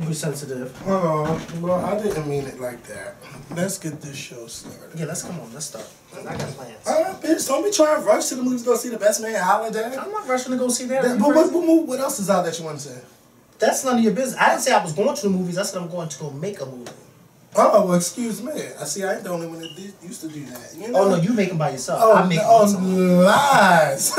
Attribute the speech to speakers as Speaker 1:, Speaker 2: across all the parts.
Speaker 1: You were sensitive.
Speaker 2: Oh, well, I didn't mean it like that. Let's get this show started.
Speaker 1: Yeah, let's start. I got plans.
Speaker 2: Bitch, don't be trying to rush to the movies to go see The Best Man Holiday.
Speaker 1: I'm not rushing to go see that.
Speaker 2: What else is out that you want to say?
Speaker 1: That's none of your business. I didn't say I was going to the movies. I said I'm going to go make a movie.
Speaker 2: Oh, well, excuse me. I see. I ain't the only one that used to do that. You know?
Speaker 1: Oh, no, you make them by yourself.
Speaker 2: Oh,
Speaker 1: I make them
Speaker 2: lies.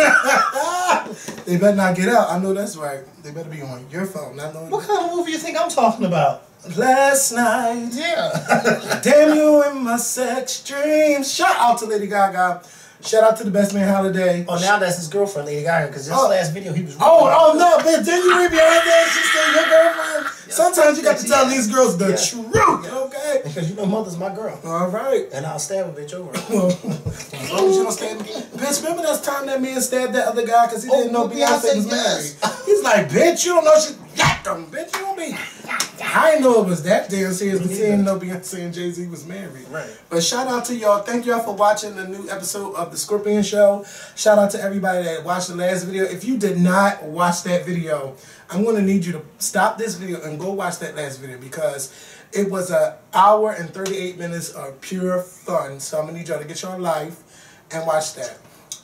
Speaker 2: They better not get out. I know that's right. They better be on your phone. Not knowing
Speaker 1: what kind of movie you think I'm talking about?
Speaker 2: Last night.
Speaker 1: Yeah.
Speaker 2: Damn you in my sex dreams. Shout out to Lady Gaga. Shout out to The Best Man Holiday.
Speaker 1: Oh, now that's his girlfriend, Lady Gaga, because this last video he was...
Speaker 2: Oh, no, bitch. Didn't you read behind that? She's still your girlfriend? Yes. Sometimes you got to tell these girls the truth, okay?
Speaker 1: Because you know mother's my girl.
Speaker 2: All right.
Speaker 1: And I'll stab a bitch over her.
Speaker 2: As long as you don't stab me. Bitch, remember that time that man stabbed that other guy because he didn't know Beyonce was married? He's like, bitch, you don't know she yacked him. Bitch, you don't be... I didn't know it was that damn serious, but he didn't know Beyonce and Jay-Z was married.
Speaker 1: Right.
Speaker 2: But shout out to y'all. Thank y'all for watching the new episode of The Scorpion Show. Shout out to everybody that watched the last video. If you did not watch that video, I'm going to need you to stop this video and go watch that last video because it was an hour and 38 minutes of pure fun. So I'm going to need y'all to get your life and watch that.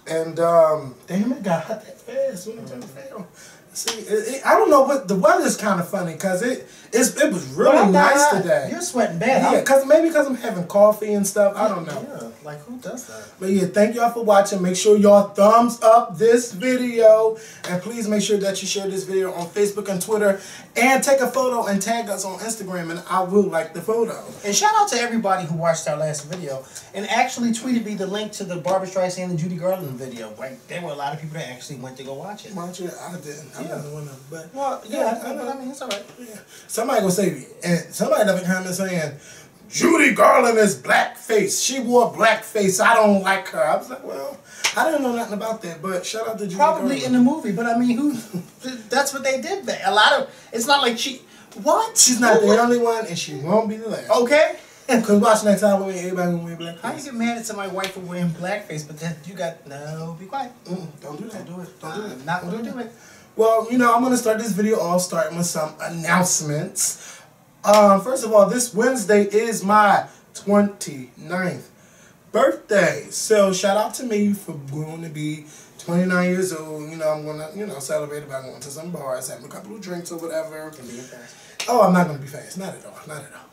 Speaker 2: And, damn, it got hot that fast. When it turned to fail. See, I don't know what the weather's kind of funny because it was really nice today.
Speaker 1: You're sweating bad.
Speaker 2: Yeah, maybe because I'm having coffee and stuff. I don't know.
Speaker 1: Yeah, like who does that?
Speaker 2: But yeah, thank y'all for watching. Make sure y'all thumbs up this video, and please make sure that you share this video on Facebook and Twitter, and take a photo and tag us on Instagram, and I will like the photo.
Speaker 1: And shout out to everybody who watched our last video and actually tweeted me the link to the Barbra Streisand and Judy Garland video. Like there were a lot of people that actually went to go watch it.
Speaker 2: Watch it? I didn't. But
Speaker 1: well, yeah, I mean it's alright.
Speaker 2: Yeah. Somebody gonna say, and somebody left a comment saying, Judy Garland is blackface. She wore blackface. I don't like her. I was like, well, I didn't know nothing about that. But shout out to Judy Garland.
Speaker 1: Probably in the movie, but I mean, who? That's what they did. A lot of it's not like she. What?
Speaker 2: She's not the only one, and she won't be the last.
Speaker 1: Okay.
Speaker 2: Because watch next time when everybody gonna wear blackface.
Speaker 1: How you get mad at somebody's wife for wearing blackface, but then you got no? Be quiet.
Speaker 2: Don't do that.
Speaker 1: Don't do it.
Speaker 2: Don't do it.
Speaker 1: I'm not gonna do it.
Speaker 2: Well, you know, I'm going to start this video off starting with some announcements. First of all, this Wednesday is my 29th birthday. So, shout out to me for going to be 29 years old. You know, I'm going to, celebrate by going to some bars, having a couple of drinks or whatever.
Speaker 1: And being fast.
Speaker 2: Oh, I'm not going to be fast. Not at all. Not at all.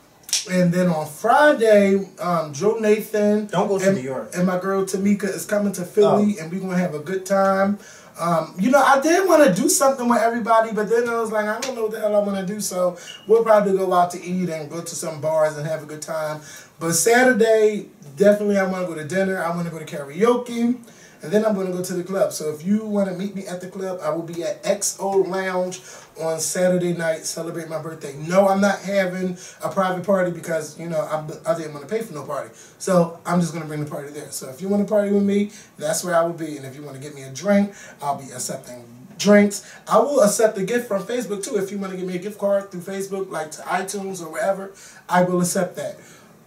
Speaker 2: And then on Friday, Joe Nathan.
Speaker 1: Don't go to New York.
Speaker 2: And my girl Tamika is coming to Philly, and we're going to have a good time. I did want to do something with everybody, but then I was like, I don't know what the hell I want to do, so we'll probably go out to eat and go to some bars and have a good time. But Saturday, definitely I want to go to dinner, I want to go to karaoke, and then I'm going to go to the club. So if you want to meet me at the club, I will be at XO Lounge on Saturday night, celebrate my birthday. No, I'm not having a private party because, I didn't want to pay for no party. So I'm just going to bring the party there. So if you want to party with me, that's where I will be. And if you want to get me a drink, I'll be accepting drinks. I will accept a gift from Facebook too. If you want to give me a gift card through Facebook, like to iTunes or wherever, I will accept that.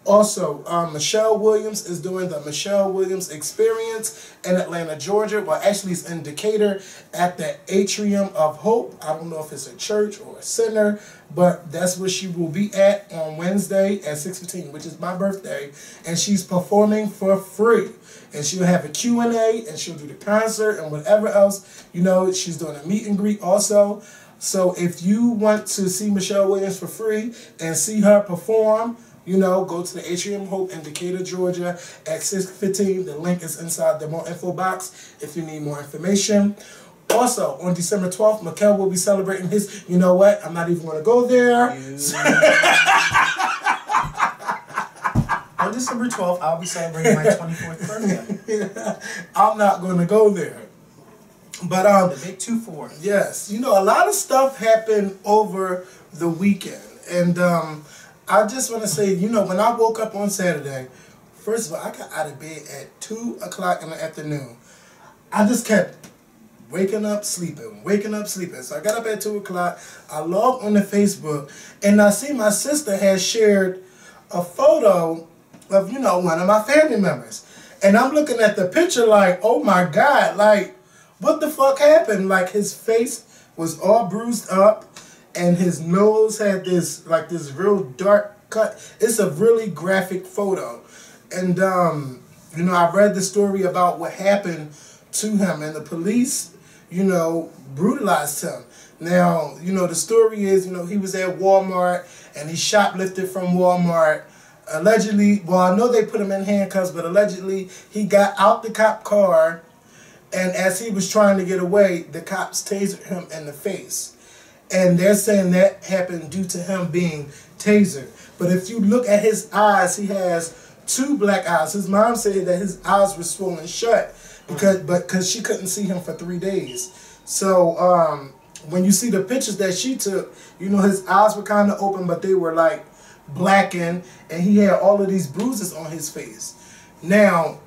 Speaker 2: Also, Michelle Williams is doing the Michelle Williams Experience in Atlanta, Georgia. Well, actually, it's in Decatur at the Atrium of Hope. I don't know if it's a church or a center, but that's where she will be at on Wednesday at 6:15, which is my birthday. And she's performing for free. And she'll have a Q&A, and she'll do the concert and whatever else. She's doing a meet and greet also. So if you want to see Michelle Williams for free and see her perform, go to the Atrium Hope in Decatur, Georgia at 6:15. The link is inside the more info box if you need more information. Also, on December 12th, Mikkel will be celebrating his, I'm not even going to go there.
Speaker 1: On December 12th, I'll be celebrating my 24th birthday.
Speaker 2: I'm not going to go there. But,
Speaker 1: the big 2-4.
Speaker 2: Yes. A lot of stuff happened over the weekend. And, I just want to say, when I woke up on Saturday, first of all, I got out of bed at 2 o'clock in the afternoon. I just kept waking up, sleeping. So I got up at 2 o'clock. I logged on to Facebook, and I see my sister has shared a photo of, one of my family members. And I'm looking at the picture like, oh my God, like, what the fuck happened? Like, his face was all bruised up. and his nose had this like this real dark cut. It's a really graphic photo, and you know, I read the story about what happened to him, and the police, you know, brutalized him. Now, you know, the story is, you know, he was at Walmart and he shoplifted from Walmart. Allegedly, well, I know they put him in handcuffs, but allegedly he got out the cop car, and as he was trying to get away, the cops tasered him in the face. And they're saying that happened due to him being tasered. But if you look at his eyes, he has 2 black eyes. His mom said that his eyes were swollen shut because she couldn't see him for 3 days. So when you see the pictures that she took, you know, his eyes were kind of open, but they were like blackened, and he had all of these bruises on his face. Now,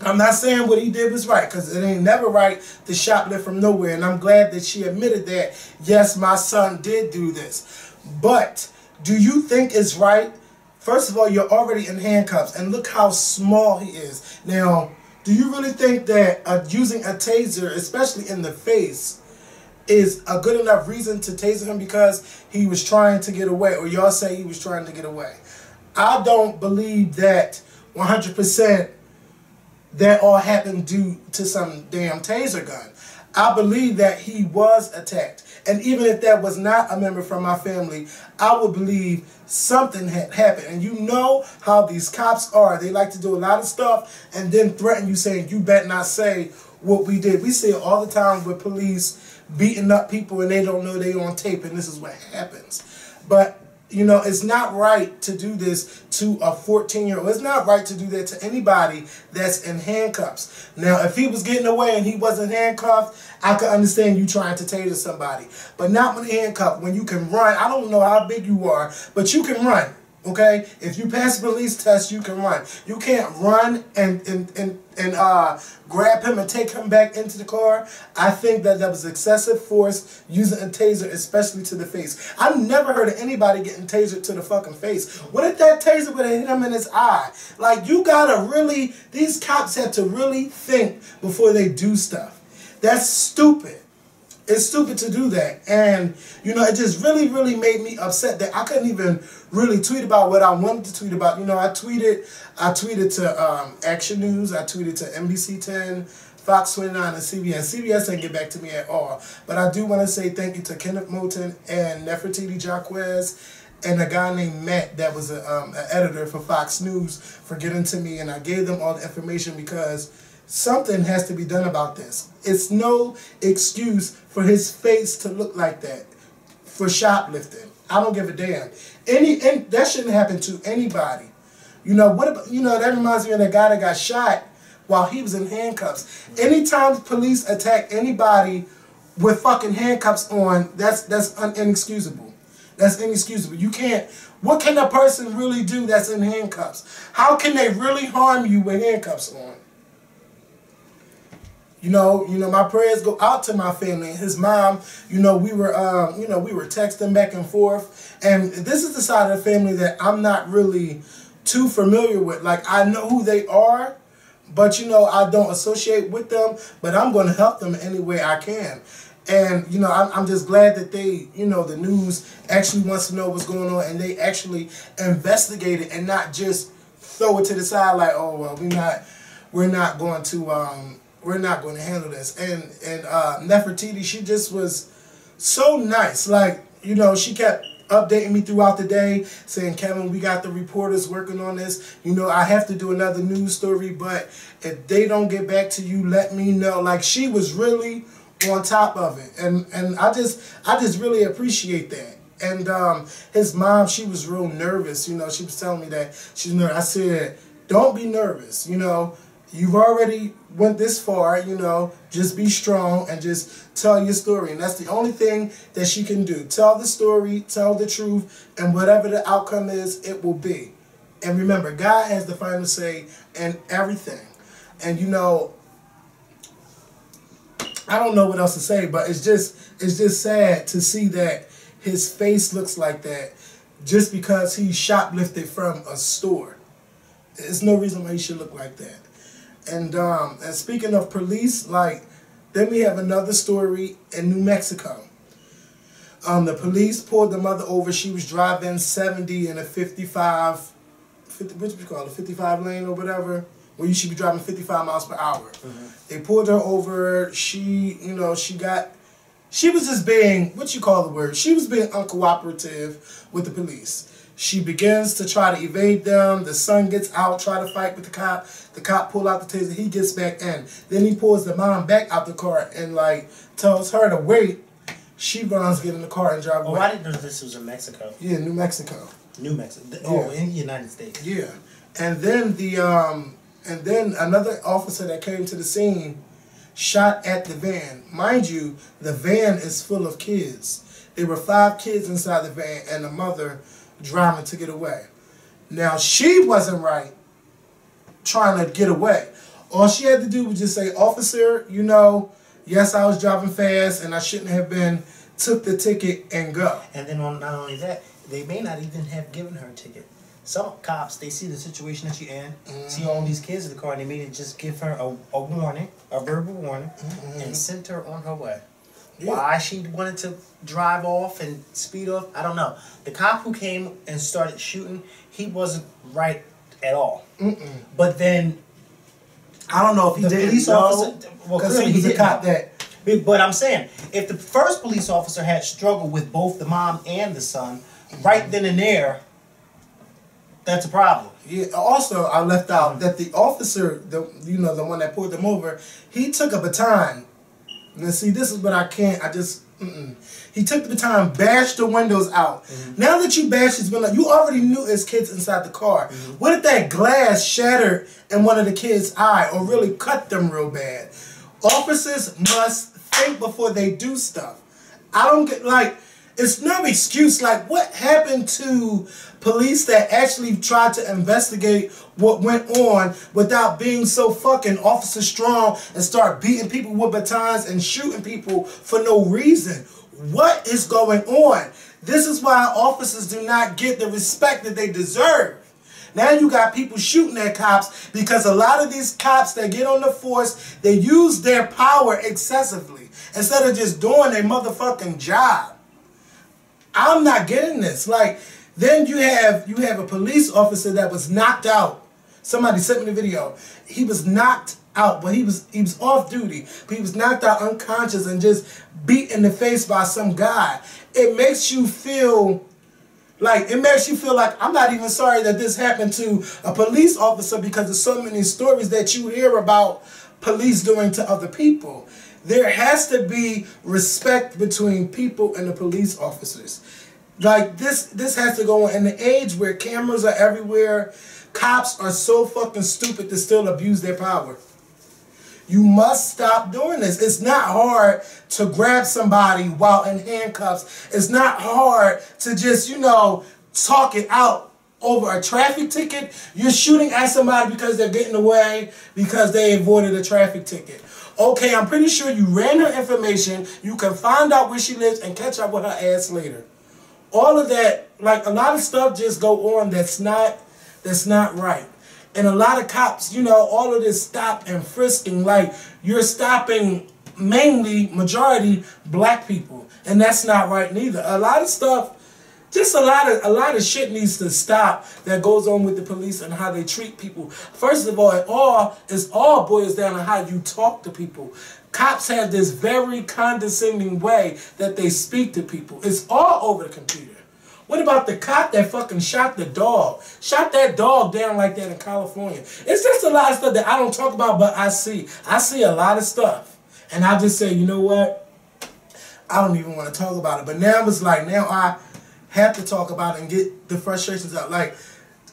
Speaker 2: I'm not saying what he did was right, because it ain't never right to shoplift from nowhere, and I'm glad that she admitted that, yes, my son did do this. But do you think it's right? First of all, you're already in handcuffs, and look how small he is. Now, do you really think that using a taser, especially in the face, is a good enough reason to taser him because he was trying to get away, or y'all say he was trying to get away? I don't believe that 100% that all happened due to some damn taser gun. I believe that he was attacked. And even if that was not a member from my family, I would believe something had happened. And you know how these cops are. They like to do a lot of stuff and then threaten you, saying, you better not say what we did. We see it all the time with police beating up people and they don't know they on tape, and this is what happens. But, you know, it's not right to do this to a 14-year-old. It's not right to do that to anybody that's in handcuffs. Now, if he was getting away and he wasn't handcuffed, I could understand you trying to taser somebody. But not when handcuffed, when you can run. I don't know how big you are, but you can run. Okay? If you pass the police test, you can run. You can't run and grab him and take him back into the car. I think that was excessive force using a taser, especially to the face. I've never heard of anybody getting tasered to the fucking face. What if that taser would have hit him in his eye? Like, you gotta really, these cops have to really think before they do stuff. That's stupid. It's stupid to do that. And, you know, it just really, really made me upset that I couldn't even really tweet about what I wanted to tweet about. You know, I tweeted to Action News, I tweeted to NBC 10, Fox 29, and CBS. CBS didn't get back to me at all. But I do want to say thank you to Kenneth Moulton and Nefertiti Jacquez and a guy named Matt that was an editor for Fox News for getting to me. And I gave them all the information because something has to be done about this. It's no excuse for his face to look like that for shoplifting. I don't give a damn. That shouldn't happen to anybody. You know, what about, you know, that reminds me of the guy that got shot while he was in handcuffs. Anytime police attack anybody with fucking handcuffs on, that's inexcusable. That's inexcusable. You can't, what can a person really do that's in handcuffs? How can they really harm you with handcuffs on? You know, my prayers go out to my family. His mom, we were texting back and forth. And this is the side of the family that I'm not really too familiar with. Like, I know who they are, but, I don't associate with them. But I'm going to help them any way I can. And, I'm just glad that they, the news actually wants to know what's going on. And they actually investigate it and not just throw it to the side like, oh, well, we're not going to handle this. And Nefertiti, she just was so nice. Like, she kept updating me throughout the day, saying, Kevin, we got the reporters working on this. I have to do another news story, but if they don't get back to you, let me know. Like, she was really on top of it. And I just really appreciate that. And his mom, she was real nervous. She was telling me that she's nervous. I said, don't be nervous. You've already went this far, just be strong and just tell your story. And that's the only thing that she can do. Tell the story, tell the truth, and whatever the outcome is, it will be. And remember, God has the final say in everything. And, I don't know what else to say, but it's just sad to see that his face looks like that just because he shoplifted from a store. There's no reason why he should look like that. And speaking of police, then we have another story in New Mexico. The police pulled the mother over. She was driving 70 in a 55, what you call it, 55 lane or whatever, where you should be driving 55 miles per hour. They pulled her over. She was just being, what you call the word? She was being uncooperative with the police. She begins to try to evade them. The son gets out, try to fight with the cop. The cop pull out the taser. He gets back in. Then he pulls the mom back out the car and like tells her to wait. She runs, get in the car and drive away.
Speaker 1: Oh, I didn't know this was in Mexico.
Speaker 2: Yeah, New Mexico.
Speaker 1: New Mexico. Oh, in the United States.
Speaker 2: Yeah, and then another officer that came to the scene shot at the van. Mind you, the van is full of kids. There were 5 kids inside the van and the mother driving to get away. Now, she wasn't right trying to get away. All she had to do was just say, officer, you know, yes, I was driving fast and I shouldn't have been, took the ticket and go.
Speaker 1: And then not only that, they may not even have given her a ticket. Some cops, they see the situation that you're in, see all these kids in the car, and they may just give her a warning, a verbal warning, and sent her on her way. Yeah. Why she wanted to drive off and speed off, I don't know. The cop who came and started shooting, he wasn't right at all. But then,
Speaker 2: I don't know if he
Speaker 1: the
Speaker 2: did.
Speaker 1: Police officer, well, clearly
Speaker 2: he was a cop that.
Speaker 1: But I'm saying, if the first police officer had struggled with both the mom and the son, right then and there, that's a problem.
Speaker 2: Yeah. Also, I left out that the officer, the one that pulled them over, he took a baton. Now, see, this is what I can't. He took the baton, bashed the windows out. Now that you bashed his window, you already knew there's kids inside the car. What if that glass shattered in one of the kids' eye or really cut them real bad? Officers must think before they do stuff. I don't get, like, it's no excuse. Like, what happened to police that actually tried to investigate what went on without being so fucking officer strong and start beating people with batons and shooting people for no reason? What is going on? This is why officers do not get the respect that they deserve. Now you got people shooting at cops because a lot of these cops that get on the force, they use their power excessively instead of just doing their motherfucking job. I'm not getting this. Like, then you have a police officer that was knocked out. Somebody sent me the video. He was knocked out, but he was off duty. But he was knocked out unconscious and just beat in the face by some guy. It makes you feel like I'm not even sorry that this happened to a police officer because there's so many stories that you hear about police doing to other people. There has to be respect between people and the police officers. Like, this has to go on. In the age where cameras are everywhere, cops are so fucking stupid to still abuse their power. You must stop doing this. It's not hard to grab somebody while in handcuffs. It's not hard to just, talk it out over a traffic ticket. You're shooting at somebody because they're getting away because they avoided a traffic ticket. Okay, I'm pretty sure you ran her information. You can find out where she lives and catch up with her ass later. All of that, like, a lot of stuff just go on that's not right. And a lot of cops, all of this stop and frisking, like, you're stopping mainly, majority, black people. And that's not right neither. A lot of stuff, just a lot of shit needs to stop that goes on with the police and how they treat people. First of all, it all boils down to how you talk to people. Cops have this very condescending way that they speak to people. It's all over the computer. What about the cop that fucking shot the dog? Shot that dog down like that in California. It's just a lot of stuff that I don't talk about, but I see. I see a lot of stuff. And I just say, you know what? I don't even want to talk about it. But now it's like, now I have to talk about it and get the frustrations out. Like,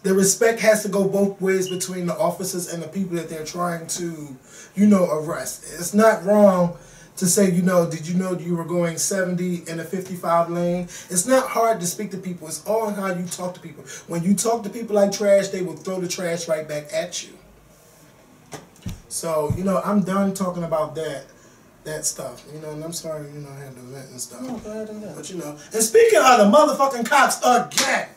Speaker 2: the respect has to go both ways between the officers and the people that they're trying to, arrest. It's not wrong to say, did you know you were going 70 in a 55 lane? It's not hard to speak to people. It's all how you talk to people. When you talk to people like trash, they will throw the trash right back at you. So, I'm done talking about that stuff, and I'm sorry, I had to vent and stuff.
Speaker 1: No, go ahead and
Speaker 2: but and speaking of the motherfucking cops again,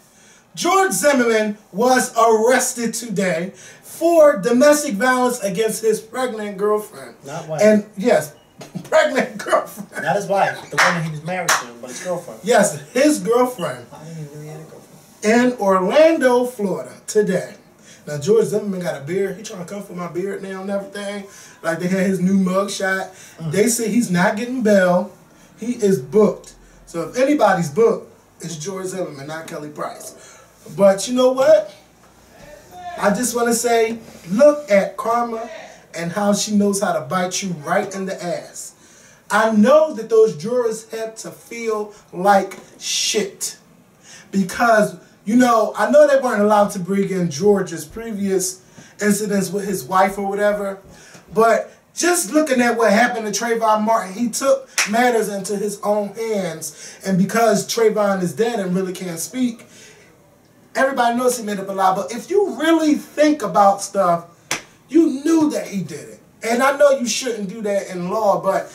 Speaker 2: George Zimmerman was arrested today for domestic violence against his pregnant girlfriend.
Speaker 1: Not white.
Speaker 2: And yes, pregnant girlfriend.
Speaker 1: Not his wife, the woman he was married to, but his girlfriend.
Speaker 2: Yes, his girlfriend.
Speaker 1: I didn't even know he had a girlfriend.
Speaker 2: In Orlando, Florida, today. Now, George Zimmerman got a beard. He trying to come for my beard now and everything. Like, they had his new mug shot. They say he's not getting bail. He is booked. So, if anybody's booked, it's George Zimmerman, not Kelly Price. But you know what? I just want to say, look at Karma and how she knows how to bite you right in the ass. I know that those jurors had to feel like shit. Because, you know, I know they weren't allowed to bring in George's previous incidents with his wife or whatever. But just looking at what happened to Trayvon Martin, he took matters into his own hands. And because Trayvon is dead and really can't speak, everybody knows he made up a lie. But if you really think about stuff, you knew that he did it. And I know you shouldn't do that in law, but,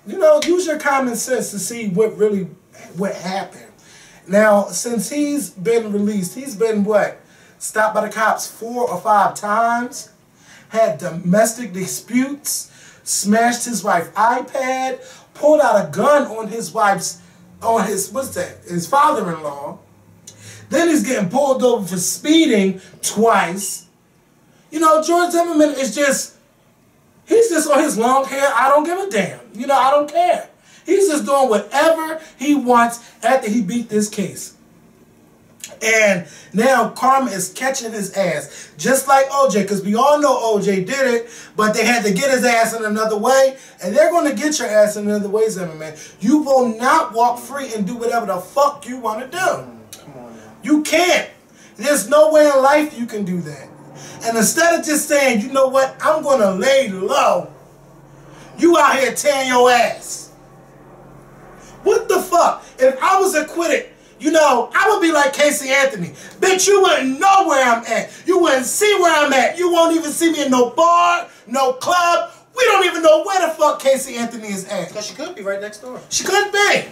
Speaker 2: you know, use your common sense to see what happened. Now, since he's been released, he's been, what, stopped by the cops 4 or 5 times, had domestic disputes, smashed his wife's iPad, pulled out a gun on his his father-in-law. Then he's getting pulled over for speeding twice. You know, George Zimmerman is he's just on his long hair. I don't give a damn. You know, I don't care. He's just doing whatever he wants after he beat this case. And now Karma is catching his ass. Just like OJ, because we all know OJ did it, but they had to get his ass in another way. And they're going to get your ass in another way, Zimmerman. You will not walk free and do whatever the fuck you want to do.
Speaker 1: Come on now.
Speaker 2: You can't. There's no way in life you can do that. And instead of just saying, you know what, I'm going to lay low, you out here tearing your ass. What the fuck? If I was acquitted, you know, I would be like Casey Anthony. Bitch, you wouldn't know where I'm at. You wouldn't see where I'm at. You won't even see me in no bar, no club. We don't even know where the fuck Casey Anthony is at.
Speaker 1: Because she could be right next door.
Speaker 2: She could be.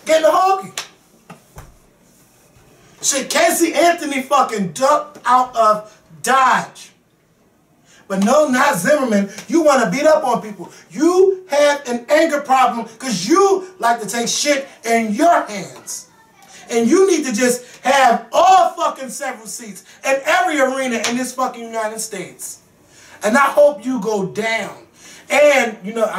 Speaker 2: Getting a hooky. Shit, Casey Anthony fucking ducked out of Dodge. But no, not Zimmerman. You want to beat up on people. You have an anger problem because you like to take shit in your hands. And you need to just have all fucking several seats in every arena in this fucking United States. And I hope you go down. And, you know,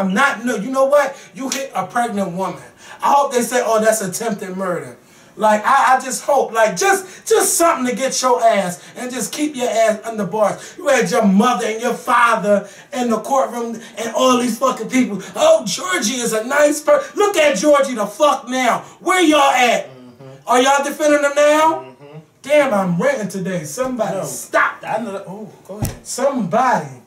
Speaker 2: you know what? You hit a pregnant woman. I hope they say, oh, that's attempted murder. Like, I just hope, like, just something to get your ass and just keep your ass under bars. You had your mother and your father in the courtroom and all these fucking people. Oh, Georgie is a nice person. Look at Georgie the fuck now. Where y'all at? Are y'all defending him now? Damn, I'm ranting today. Somebody stop.
Speaker 1: I know that. Oh, go ahead.
Speaker 2: Somebody.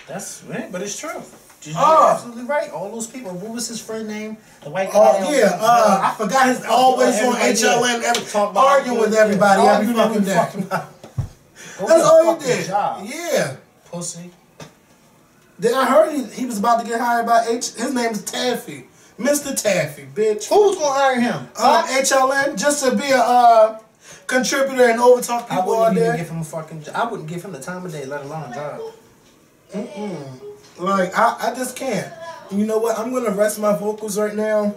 Speaker 1: That's right, but it's true. You're absolutely right. All those people. What was his friend name? The white guy.
Speaker 2: Oh yeah, I forgot his always on HLN, arguing with everybody every fucking day. That's all he did. Yeah.
Speaker 1: Pussy.
Speaker 2: Then I heard he was about to get hired by his name is Taffy. Mr. Taffy, bitch.
Speaker 1: Who's gonna hire him?
Speaker 2: HLN, just to be a contributor and overtalk people all day.
Speaker 1: I wouldn't even give him a fucking job. I wouldn't give him the time of day, let alone a job.
Speaker 2: Like, I just can't. You know what? I'm going to rest my vocals right now.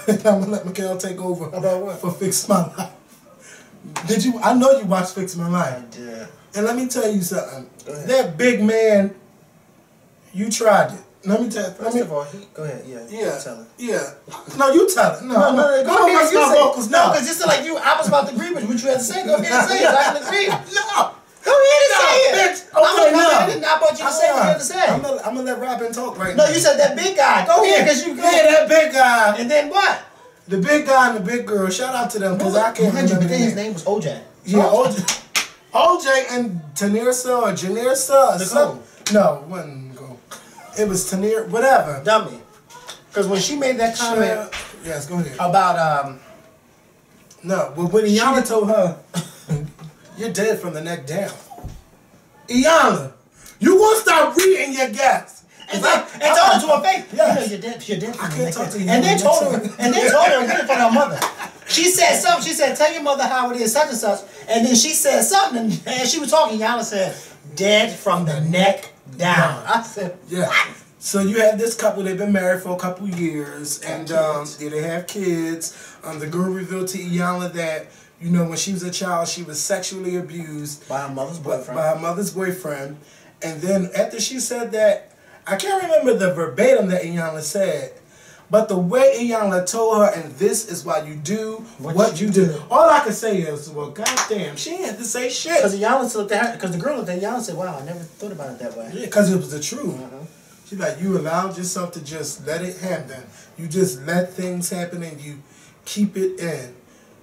Speaker 2: And I'm going to let Mikhail take over.
Speaker 1: About what?
Speaker 2: For Fix My Life. I know you watched Fix My Life.
Speaker 1: I did.
Speaker 2: And let me tell you something. That big man, you tried it. Let me tell you.
Speaker 1: First of all, go ahead. Yeah. Tell it.
Speaker 2: Yeah. No, you tell it. No,
Speaker 1: go ahead.
Speaker 2: Rest my vocals.
Speaker 1: No, because just like you, I was about to agree with what you had to say. Go ahead and say it. I can agree.
Speaker 2: No.
Speaker 1: Go ahead and say it.
Speaker 2: Bitch. Okay,
Speaker 1: I want you to say what you had to say.
Speaker 2: I'm gonna let Robin talk right now.
Speaker 1: No, you said that big guy. Go ahead, because you.
Speaker 2: Yeah, that big guy.
Speaker 1: And then what?
Speaker 2: The big guy and the big girl. Shout out to them because I can't remember.
Speaker 1: But then his name was OJ.
Speaker 2: Yeah, OJ and Tanirsa or Janirsa. No, it wasn't go. It was Tanir, whatever.
Speaker 1: Dummy. Because when she made that comment.
Speaker 2: Yes, go ahead.
Speaker 1: About
Speaker 2: No, but when Iyanla told her, you're dead from the neck down. Iyanla, you gonna stop reading your guests.
Speaker 1: And told her to her face.
Speaker 2: Yes.
Speaker 1: You know, you're dead from
Speaker 2: I
Speaker 1: the
Speaker 2: can't
Speaker 1: neck
Speaker 2: talk to you.
Speaker 1: down. And then told her again in front of her mother. She said something. She said, tell your mother how it is, such and such. And then she said something, and she was talking. Iyanla said, dead from the neck down. I said,
Speaker 2: yeah.
Speaker 1: What?
Speaker 2: So you have this couple, they've been married for a couple years, and they have kids. The girl revealed to Iyanla that, you know, when she was a child, she was sexually abused
Speaker 1: by her mother's boyfriend.
Speaker 2: By her mother's boyfriend. And then after she said that, I can't remember the verbatim that Iyanla said, but the way Iyanla told her, and this is why you do what you do. All I can say is, well, goddamn, she ain't had to say shit.
Speaker 1: Because Iyanla looked at her, because the girl looked at Iyanla and said, wow, I never thought about it that way.
Speaker 2: Yeah, because it was the truth. She's like, you allowed yourself to just let it happen. You just let things happen and you keep it in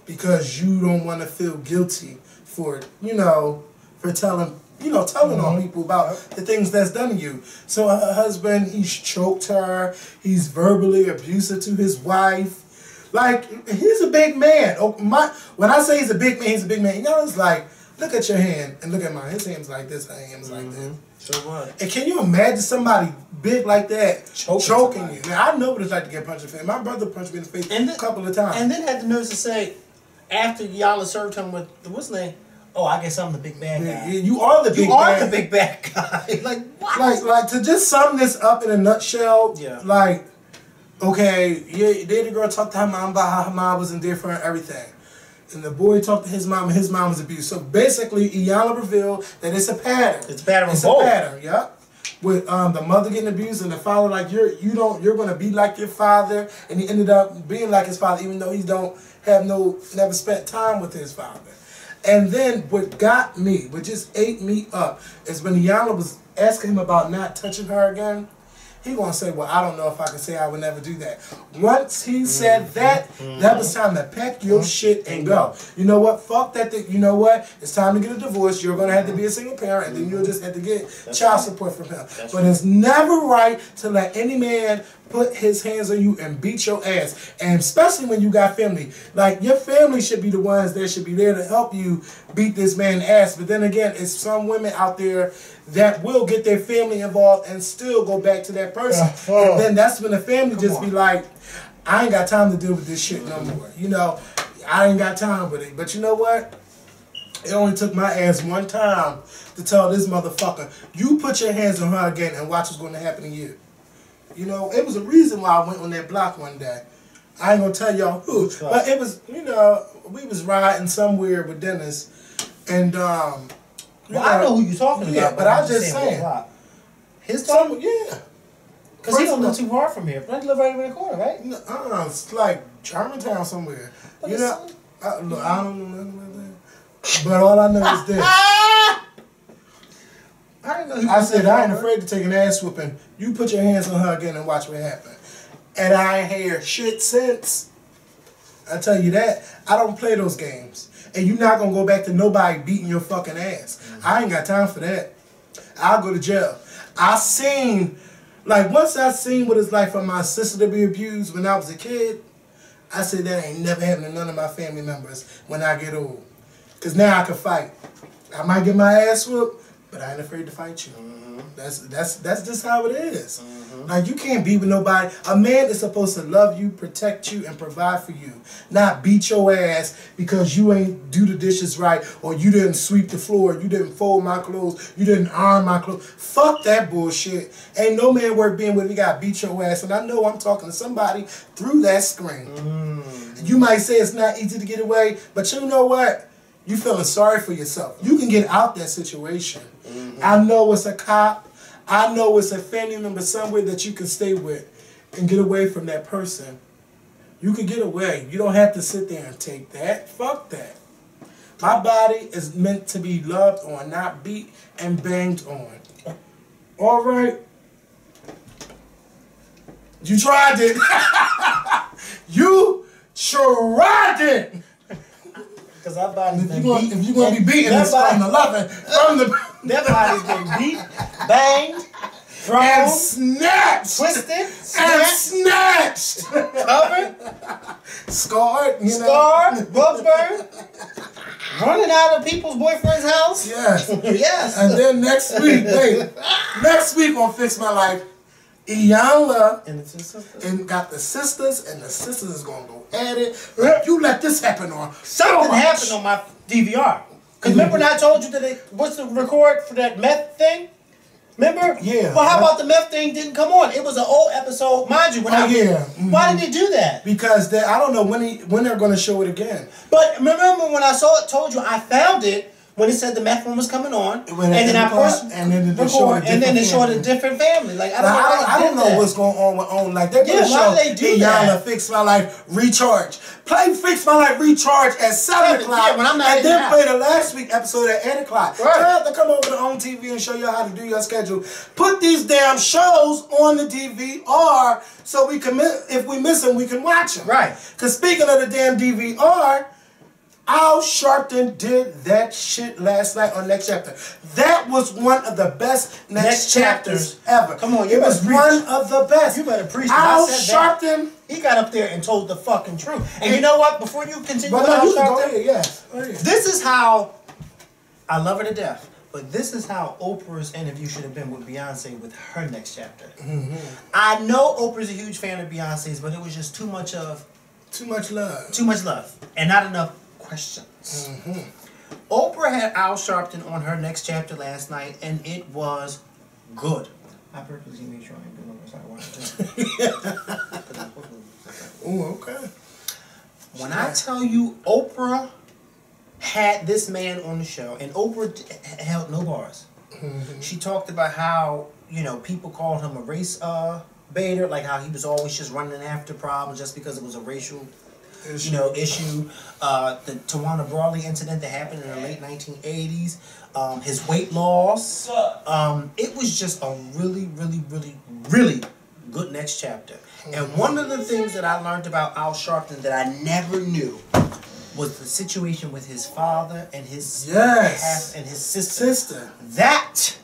Speaker 2: because you don't want to feel guilty for, you know, for telling on people about the things that's done to you. So her husband, he's choked her. He's verbally abusive to his wife. Like, he's a big man. When I say he's a big man, he's a big man. You know, it's like, look at your hand and look at mine. His hand's like this, her hand's like that.
Speaker 1: So what?
Speaker 2: And can you imagine somebody big like that choking you? Now, I know what it's like to get punched in the face. My brother punched me in the face a couple of times.
Speaker 1: And then had the nerve to say, after Iyanla served him with, what's his name? Oh, I guess I'm the big bad guy.
Speaker 2: You are the big bad.
Speaker 1: You are the big bad guy. Like, what?
Speaker 2: Like, to just sum this up in a nutshell, like, okay, the girl talked to her mom about how her mom was indifferent, everything. And the boy talked to his mom, and his mom was abused. So basically, Iyanla revealed that it's a pattern.
Speaker 1: It's a pattern.
Speaker 2: It's a pattern. Yep. With the mother getting abused and the father like you're gonna be like your father, and he ended up being like his father, even though he never spent time with his father. And then what got me, what just ate me up, is when Iyanla was asking him about not touching her again. He gonna say, well, I don't know if I can say I would never do that. Once he said that, that was time to pack your shit and go. You know what? Fuck that thing. You know what? It's time to get a divorce. You're gonna have to be a single parent, and then you'll just have to get child support from him. But it's never right to let any man put his hands on you and beat your ass. And especially when you got family. Like, your family should be the ones that should be there to help you beat this man's ass. But then again, it's some women out there that will get their family involved and still go back to that person. And then that's when the family just be like, I ain't got time to deal with this shit no more. You know, I ain't got time with it. But you know what? It only took my ass one time to tell this motherfucker, you put your hands on her again and watch what's going to happen to you. You know, it was a reason why I went on that block one day. I ain't going to tell y'all who. But it was, you know, we was riding somewhere with Dennis. And,
Speaker 1: well, I know who you're talking about.
Speaker 2: But I was just saying.
Speaker 1: His time?
Speaker 2: Yeah.
Speaker 1: Because he don't live too far from here. But he live right in the corner, right?
Speaker 2: No, it's like Germantown somewhere. But you know, I don't know nothing about that. But all I know is this. I said, I ain't afraid to take an ass whooping. You put your hands on her again and watch what happens. And I ain't hear shit since. I tell you that. I don't play those games. And you're not going to go back to nobody beating your fucking ass. I ain't got time for that. I'll go to jail. Once I seen what it's like for my sister to be abused when I was a kid, I said that ain't never happening to none of my family members when I get old. Because now I can fight. I might get my ass whooped, but I ain't afraid to fight you. That's just how it is. Like, you can't be with nobody. A man is supposed to love you, protect you, and provide for you. Not beat your ass because you ain't do the dishes right, or you didn't sweep the floor, you didn't fold my clothes, you didn't iron my clothes. Fuck that bullshit. Ain't no man worth being with. You gotta beat your ass. And I know I'm talking to somebody through that screen. You might say it's not easy to get away, but you know what? You feeling sorry for yourself. You can get out that situation. I know it's a cop. I know it's a family member somewhere that you can stay with and get away from that person. You can get away. You don't have to sit there and take that. Fuck that. My body is meant to be loved on, not beat and banged on. All right? You tried it. You tried it.
Speaker 1: Because our body's been beat.
Speaker 2: If you're going to be beating, it's from the loving.
Speaker 1: That body's been beat, banged, thrown,
Speaker 2: and snatched,
Speaker 1: twisted,
Speaker 2: and snatched,
Speaker 1: covered,
Speaker 2: scarred,
Speaker 1: rug burned, running out of people's boyfriend's house.
Speaker 2: Yes.
Speaker 1: Yes.
Speaker 2: And then next week on Fix My Life, Iyanla and got the sisters, and the sisters is gonna go at it. You let this happen on
Speaker 1: something happened on my DVR. Because remember when I told you that what's the record for that meth thing? Remember?
Speaker 2: Yeah.
Speaker 1: Well, how about the meth thing didn't come on? It was an old episode, mind you.
Speaker 2: Yeah. Mm-hmm.
Speaker 1: Why did he do that?
Speaker 2: Because I don't know when they're going to show it again.
Speaker 1: But remember when I saw it, told you I found it when it said the meth one was coming on, and then I pressed record, and then it showed a different family. Like I don't know
Speaker 2: what's going on with OWN. Like they're going to show Iyanla Fix My Life Recharge. Play Fix My Life Recharge at 7 o'clock, and then play the last week episode at 8 o'clock. Right. Tell them to come over to OWN TV and show you how to do your schedule. Put these damn shows on the DVR so we can, if we miss them, we can watch them.
Speaker 1: Right.
Speaker 2: Because speaking of the damn DVR, Al Sharpton did that shit last night on Next Chapter. That was one of the best Next Chapters ever.
Speaker 1: Come on,
Speaker 2: it was one of the best.
Speaker 1: You better preach.
Speaker 2: Al Sharpton,
Speaker 1: he got up there and told the fucking truth. And you know what? Before you continue with
Speaker 2: Al
Speaker 1: Sharpton,
Speaker 2: yes.
Speaker 1: This is how I love her to death. But this is how Oprah's interview should have been with Beyonce with her Next Chapter.
Speaker 2: Mm-hmm.
Speaker 1: I know Oprah's a huge fan of Beyonce's, but it was just too much love, and not enough questions.
Speaker 2: Mm-hmm.
Speaker 1: Oprah had Al Sharpton on her Next Chapter last night, and it was good. I purposely made sure I didn't do no
Speaker 2: Oh, okay.
Speaker 1: When I tell you Oprah had this man on the show, and Oprah held no bars.
Speaker 2: Mm-hmm.
Speaker 1: She talked about how, people called him a race baiter, like how he was always just running after problems just because it was a racial issue. The Tawana Brawley incident that happened in the late 1980s, his weight loss. It was just a really, really, really, really good Next Chapter. And one of the things that I learned about Al Sharpton that I never knew was the situation with his father and his and his sister. That.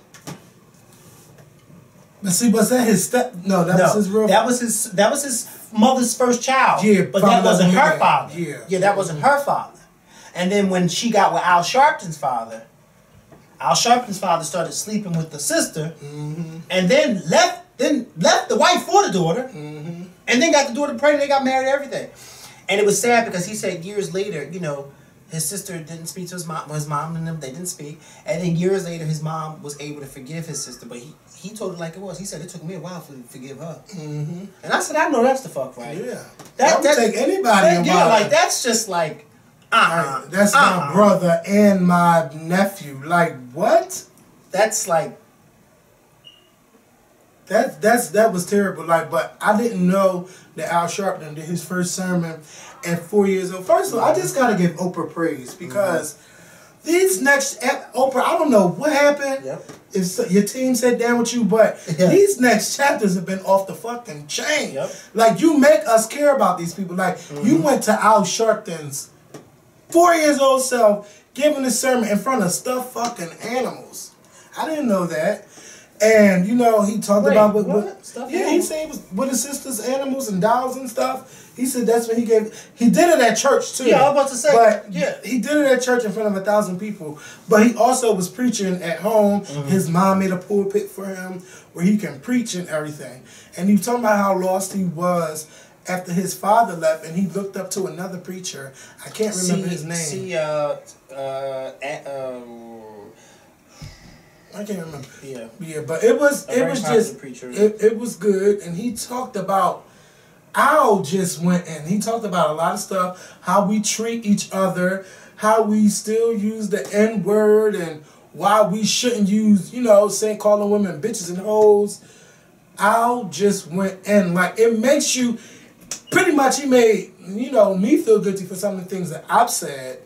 Speaker 2: But see, was that his step? No, was his real.
Speaker 1: That was his mother's first child.
Speaker 2: Yeah,
Speaker 1: but that wasn't her father.
Speaker 2: Yeah,
Speaker 1: that wasn't her father. And then when she got with Al Sharpton's father started sleeping with the sister, and then left the wife for the daughter, and then got the daughter pregnant. They got married, everything. And it was sad because he said years later, his sister didn't speak to his mom and them, they didn't speak. And then years later, his mom was able to forgive his sister, but he told it like it was. He said it took me a while to forgive her. And I said, I know that's the fuck right.
Speaker 2: Yeah. That would take anybody.
Speaker 1: That's just like,
Speaker 2: that's my brother and my nephew. Like, what?
Speaker 1: That's like.
Speaker 2: That was terrible. Like, but I didn't know that Al Sharpton did his first sermon at 4 years old. First of all, I just gotta give Oprah praise because these Oprah, I don't know what happened.
Speaker 1: Yep.
Speaker 2: If your team sat down with you, but these Next Chapters have been off the fucking chain.
Speaker 1: Yep.
Speaker 2: Like, you make us care about these people. Like, you went to Al Sharpton's 4 years old self giving a sermon in front of stuffed fucking animals. I didn't know that. And he talked about what
Speaker 1: stuff.
Speaker 2: Yeah, he said it was with his sister's animals and dolls and stuff. He said that's when he gave. He did it at church too.
Speaker 1: Yeah, I was about to say.
Speaker 2: But he did it at church in front of 1,000 people. But he also was preaching at home. His mom made a pulpit for him where he can preach and everything. And he was talking about how lost he was after his father left, and he looked up to another preacher. I can't remember his name. I can't remember. Yeah, but it was just it was good, and he talked about Al just went and he talked about a lot of stuff, how we treat each other, how we still use the N-word, and why we shouldn't use saying calling women bitches and hoes. Al just went in, like, it makes you pretty much. He made me feel guilty for some of the things that I've said.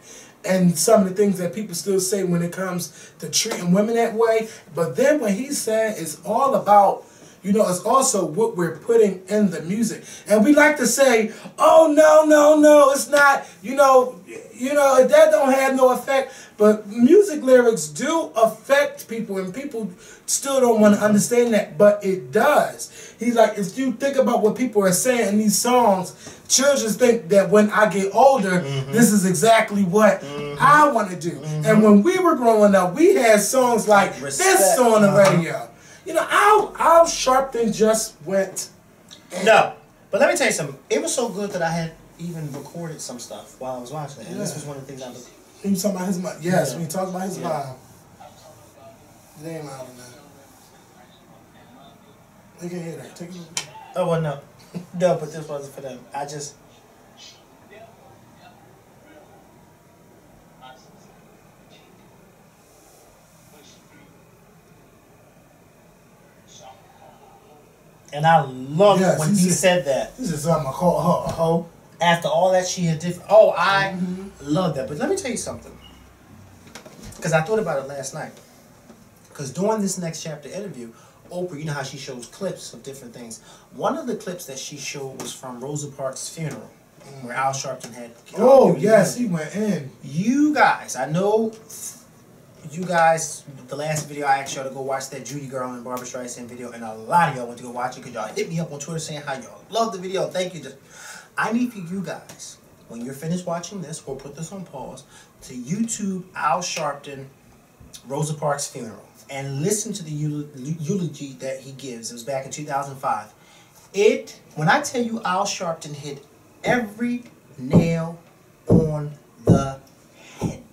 Speaker 2: And some of the things that people still say when it comes to treating women that way. But then what he said is all about, it's also what we're putting in the music. And we like to say, oh, no, it's not, that don't have no effect. But music lyrics do affect people, and people still don't want to understand that, but it does. He's like, if you think about what people are saying in these songs, children think that when I get older, this is exactly what I want to do. And when we were growing up, we had songs like this on the radio. Al Sharpton just went.
Speaker 1: No, but let me tell you something. It was so good that I had even recorded some stuff while I was watching it. And this was one of the things I looked.
Speaker 2: He was talking about his mom. Yes, when he talked about his mom. His name out of that. They can hear that. Take it.
Speaker 1: Oh, well, no. No, but this wasn't for them. I just... And I love it when he said that.
Speaker 2: This is something I call her a hoe.
Speaker 1: After all that she had did. Oh, I love that. But let me tell you something. Because I thought about it last night. Because during this next chapter interview, Oprah, you know how she shows clips of different things. One of the clips that she showed was from Rosa Parks' funeral, where Al Sharpton had...
Speaker 2: Oh, yes, he went in.
Speaker 1: You guys, I know... You guys, the last video I asked y'all to go watch that Judy Girl and Barbra Streisand video, and a lot of y'all went to go watch it because y'all hit me up on Twitter saying how y'all love the video. Thank you. I need for you guys, when you're finished watching this, or put this on pause, to YouTube Al Sharpton, Rosa Parks' funeral, and listen to the eulogy that he gives. It was back in 2005. When I tell you Al Sharpton hit every nail on the head.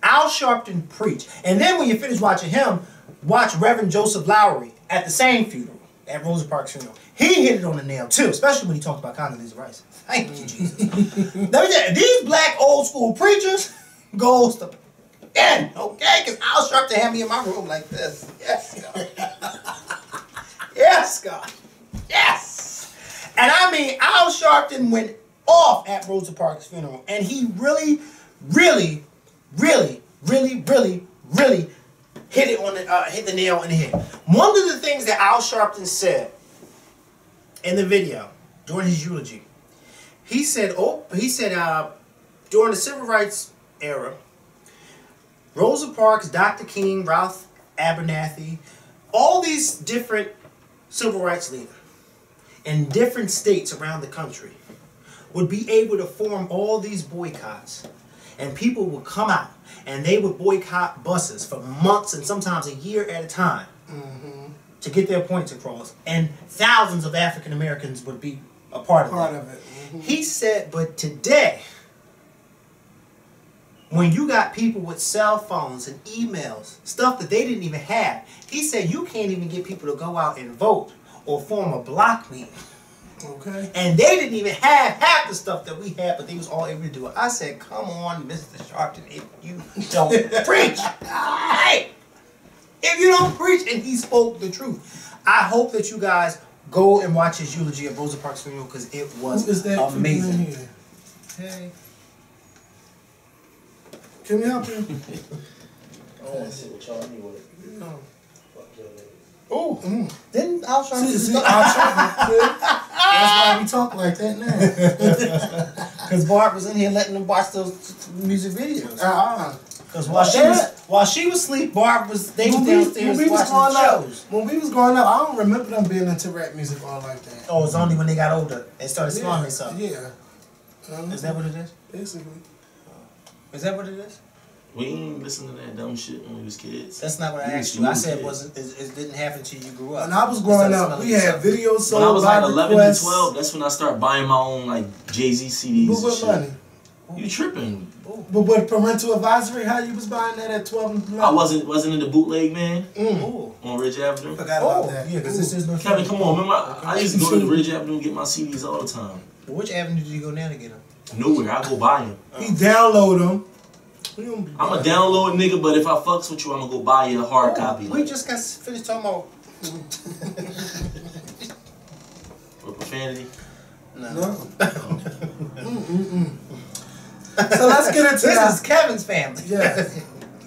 Speaker 1: Al Sharpton preached. And then when you finish watching him, watch Reverend Joseph Lowry at the same funeral, at Rosa Parks' funeral. He hit it on the nail too, especially when he talked about Condoleezza Rice. Thank you, Jesus. Let me tell you, these black old school preachers goes to end, okay? Because Al Sharpton had me in my room like this. Yes, God. Yes, God. Yes. And I mean, Al Sharpton went off at Rosa Parks' funeral, and he really hit it on the hit the nail on the head. One of the things that Al Sharpton said in the video during his eulogy, he said during the civil rights era, Rosa Parks, Dr. King, Ralph Abernathy, all these different civil rights leaders in different states around the country would be able to form all these boycotts. And people would come out and they would boycott buses for months and sometimes a year at a time to get their points across. And thousands of African Americans would be a part of it. He said, but today, when you got people with cell phones and emails, stuff that they didn't even have, he said you can't even get people to go out and vote or form a block meeting.
Speaker 2: Okay.
Speaker 1: And they didn't even have half the stuff that we had, but they was all able to do it. I said, come on, Mr. Sharpton, if you don't preach. Hey! If you don't preach, and he spoke the truth. I hope that you guys go and watch his eulogy of Rosa Parks' funeral because it was amazing.
Speaker 2: Hey. Can we help you?
Speaker 1: Oh, Then Al Sharpton.
Speaker 2: See, Al Sharpton. That's why we talk like that now.
Speaker 1: Because Barb was in here letting them watch those music videos. Because while she was asleep, Barb was downstairs watching the shows.
Speaker 2: When we was growing up, I don't remember them being into rap music all like that.
Speaker 1: Oh, it's only when they got older and started smelling themselves.
Speaker 2: Yeah.
Speaker 1: Is that what it is?
Speaker 2: Basically.
Speaker 1: Is that what it is?
Speaker 3: We ain't listen to that dumb shit when we was kids.
Speaker 1: That's not what I asked you. I said it didn't happen until you grew up.
Speaker 2: When I was growing up, we had videos sold.
Speaker 3: When I was like 11 and 12, that's when I started buying my own like Jay-Z CDs.
Speaker 2: But what money?
Speaker 3: You tripping?
Speaker 2: But what parental advisory? How you was buying that at 12 and 11?
Speaker 3: I wasn't in the bootleg, man. On Ridge Avenue.
Speaker 2: Forgot about that.
Speaker 1: Yeah, because this is no.
Speaker 3: Kevin, come on, remember I used to go to the Ridge Avenue and get my CDs all the time.
Speaker 1: Well, which avenue did you go now to get them?
Speaker 3: Nowhere. I go buy them.
Speaker 2: He download them.
Speaker 3: I'm a download nigga, but if I fucks with you, I'm gonna go buy you a hard copy.
Speaker 1: We just got finished talking about
Speaker 3: for profanity.
Speaker 1: No.
Speaker 2: So let's get into
Speaker 1: this is Kevin's family.
Speaker 2: Yeah.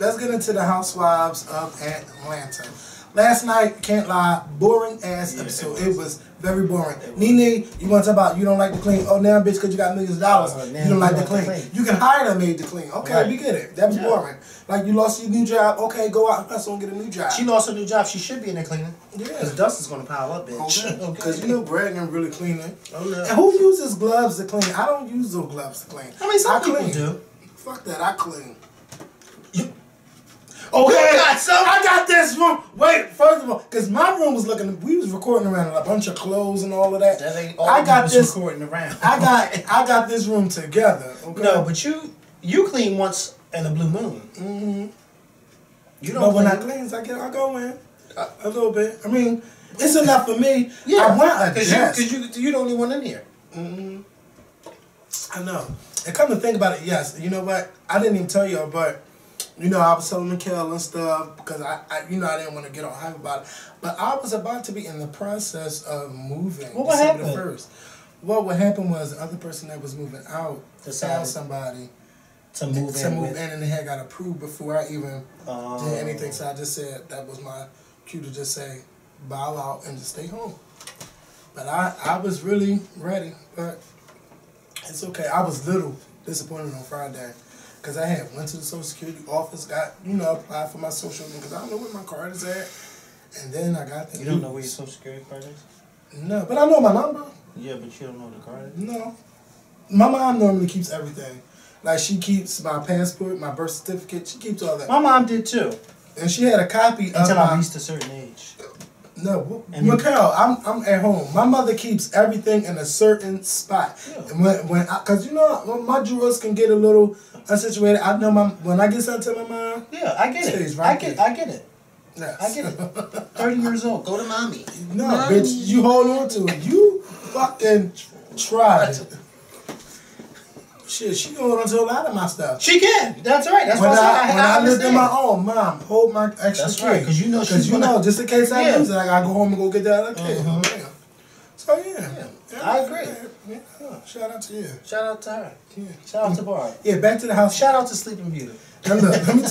Speaker 2: Let's get into the Housewives of Atlanta. Last night, can't lie, boring ass episode. It was very boring. Nene, you want to talk about you don't like to clean? Oh, now bitch, because you got millions of dollars, you don't like to clean. You can hire a maid to clean. Okay, we get it. That was boring. Like you lost your new job. Okay, go out and hustle and get a new job.
Speaker 1: She lost her new job. She should be in there cleaning.
Speaker 2: Yeah.
Speaker 1: Because dust is going to pile up, bitch.
Speaker 2: Okay. Because you know Brad ain't really cleaning.
Speaker 1: Oh, no.
Speaker 2: And who uses gloves to clean? I don't use those gloves to clean.
Speaker 1: I mean, some people
Speaker 2: clean.
Speaker 1: do.
Speaker 2: Fuck that, I clean.
Speaker 1: Okay,
Speaker 2: I got this room. Wait, first of all, because my room was looking, we was recording around a bunch of clothes and all of that.
Speaker 1: That ain't all
Speaker 2: I got this
Speaker 1: recording around.
Speaker 2: I got this room together. Okay?
Speaker 1: No, but you clean once in a blue moon. You don't.
Speaker 2: But when I clean, I go in a little bit. I mean, It's enough for me.
Speaker 1: Yeah,
Speaker 2: I want a desk.
Speaker 1: Because you the only one in here.
Speaker 2: Mm-hmm. I know. And come to think about it, yes. You know what? I didn't even tell y'all, but I was telling Mikhail and stuff because I didn't want to get all hype about it. But I was about to be in the process of moving.
Speaker 1: What happened?
Speaker 2: December 1st. Well, what happened was the other person that was moving out found somebody
Speaker 1: to move in,
Speaker 2: and they had got approved before I even did anything. So I just said that was my cue to just say bow out and just stay home. But I was really ready, but it's okay. I was a little disappointed on Friday because I had went to the Social Security office, got applied for my social because I don't know where my card is at, and then I got the.
Speaker 1: You don't know where your Social Security card is?
Speaker 2: No, but I know my number.
Speaker 1: Yeah, but you don't know the card.
Speaker 2: No, my mom normally keeps everything. Like she keeps my passport, my birth certificate. She keeps all that.
Speaker 1: My mom did too.
Speaker 2: And she had a copy
Speaker 1: until I reached a certain age.
Speaker 2: No, Mikhail, I'm at home. My mother keeps everything in a certain spot. Yeah. And cause when my drawers can get a little unsituated. I know when I get something to my mom.
Speaker 1: Yeah, I get it. I get it.
Speaker 2: Yes.
Speaker 1: I get it. 30 years old. Go to mommy.
Speaker 2: No,
Speaker 1: mommy.
Speaker 2: Bitch, you hold on to it. You fucking try. Shit, she can hold on to a lot of my stuff.
Speaker 1: She can. That's right. That's
Speaker 2: when
Speaker 1: why
Speaker 2: I lived in my own, Mom, hold my extra kid.
Speaker 1: Right, because
Speaker 2: just in case I lose it, I gotta go home and go get the other kid. Yeah. So yeah,
Speaker 1: I agree.
Speaker 2: Yeah. Shout out to you.
Speaker 1: Shout out to her. Yeah. Shout out to Bar.
Speaker 2: Yeah, back to the house.
Speaker 1: Shout out to Sleeping Beauty.
Speaker 2: Now look, let me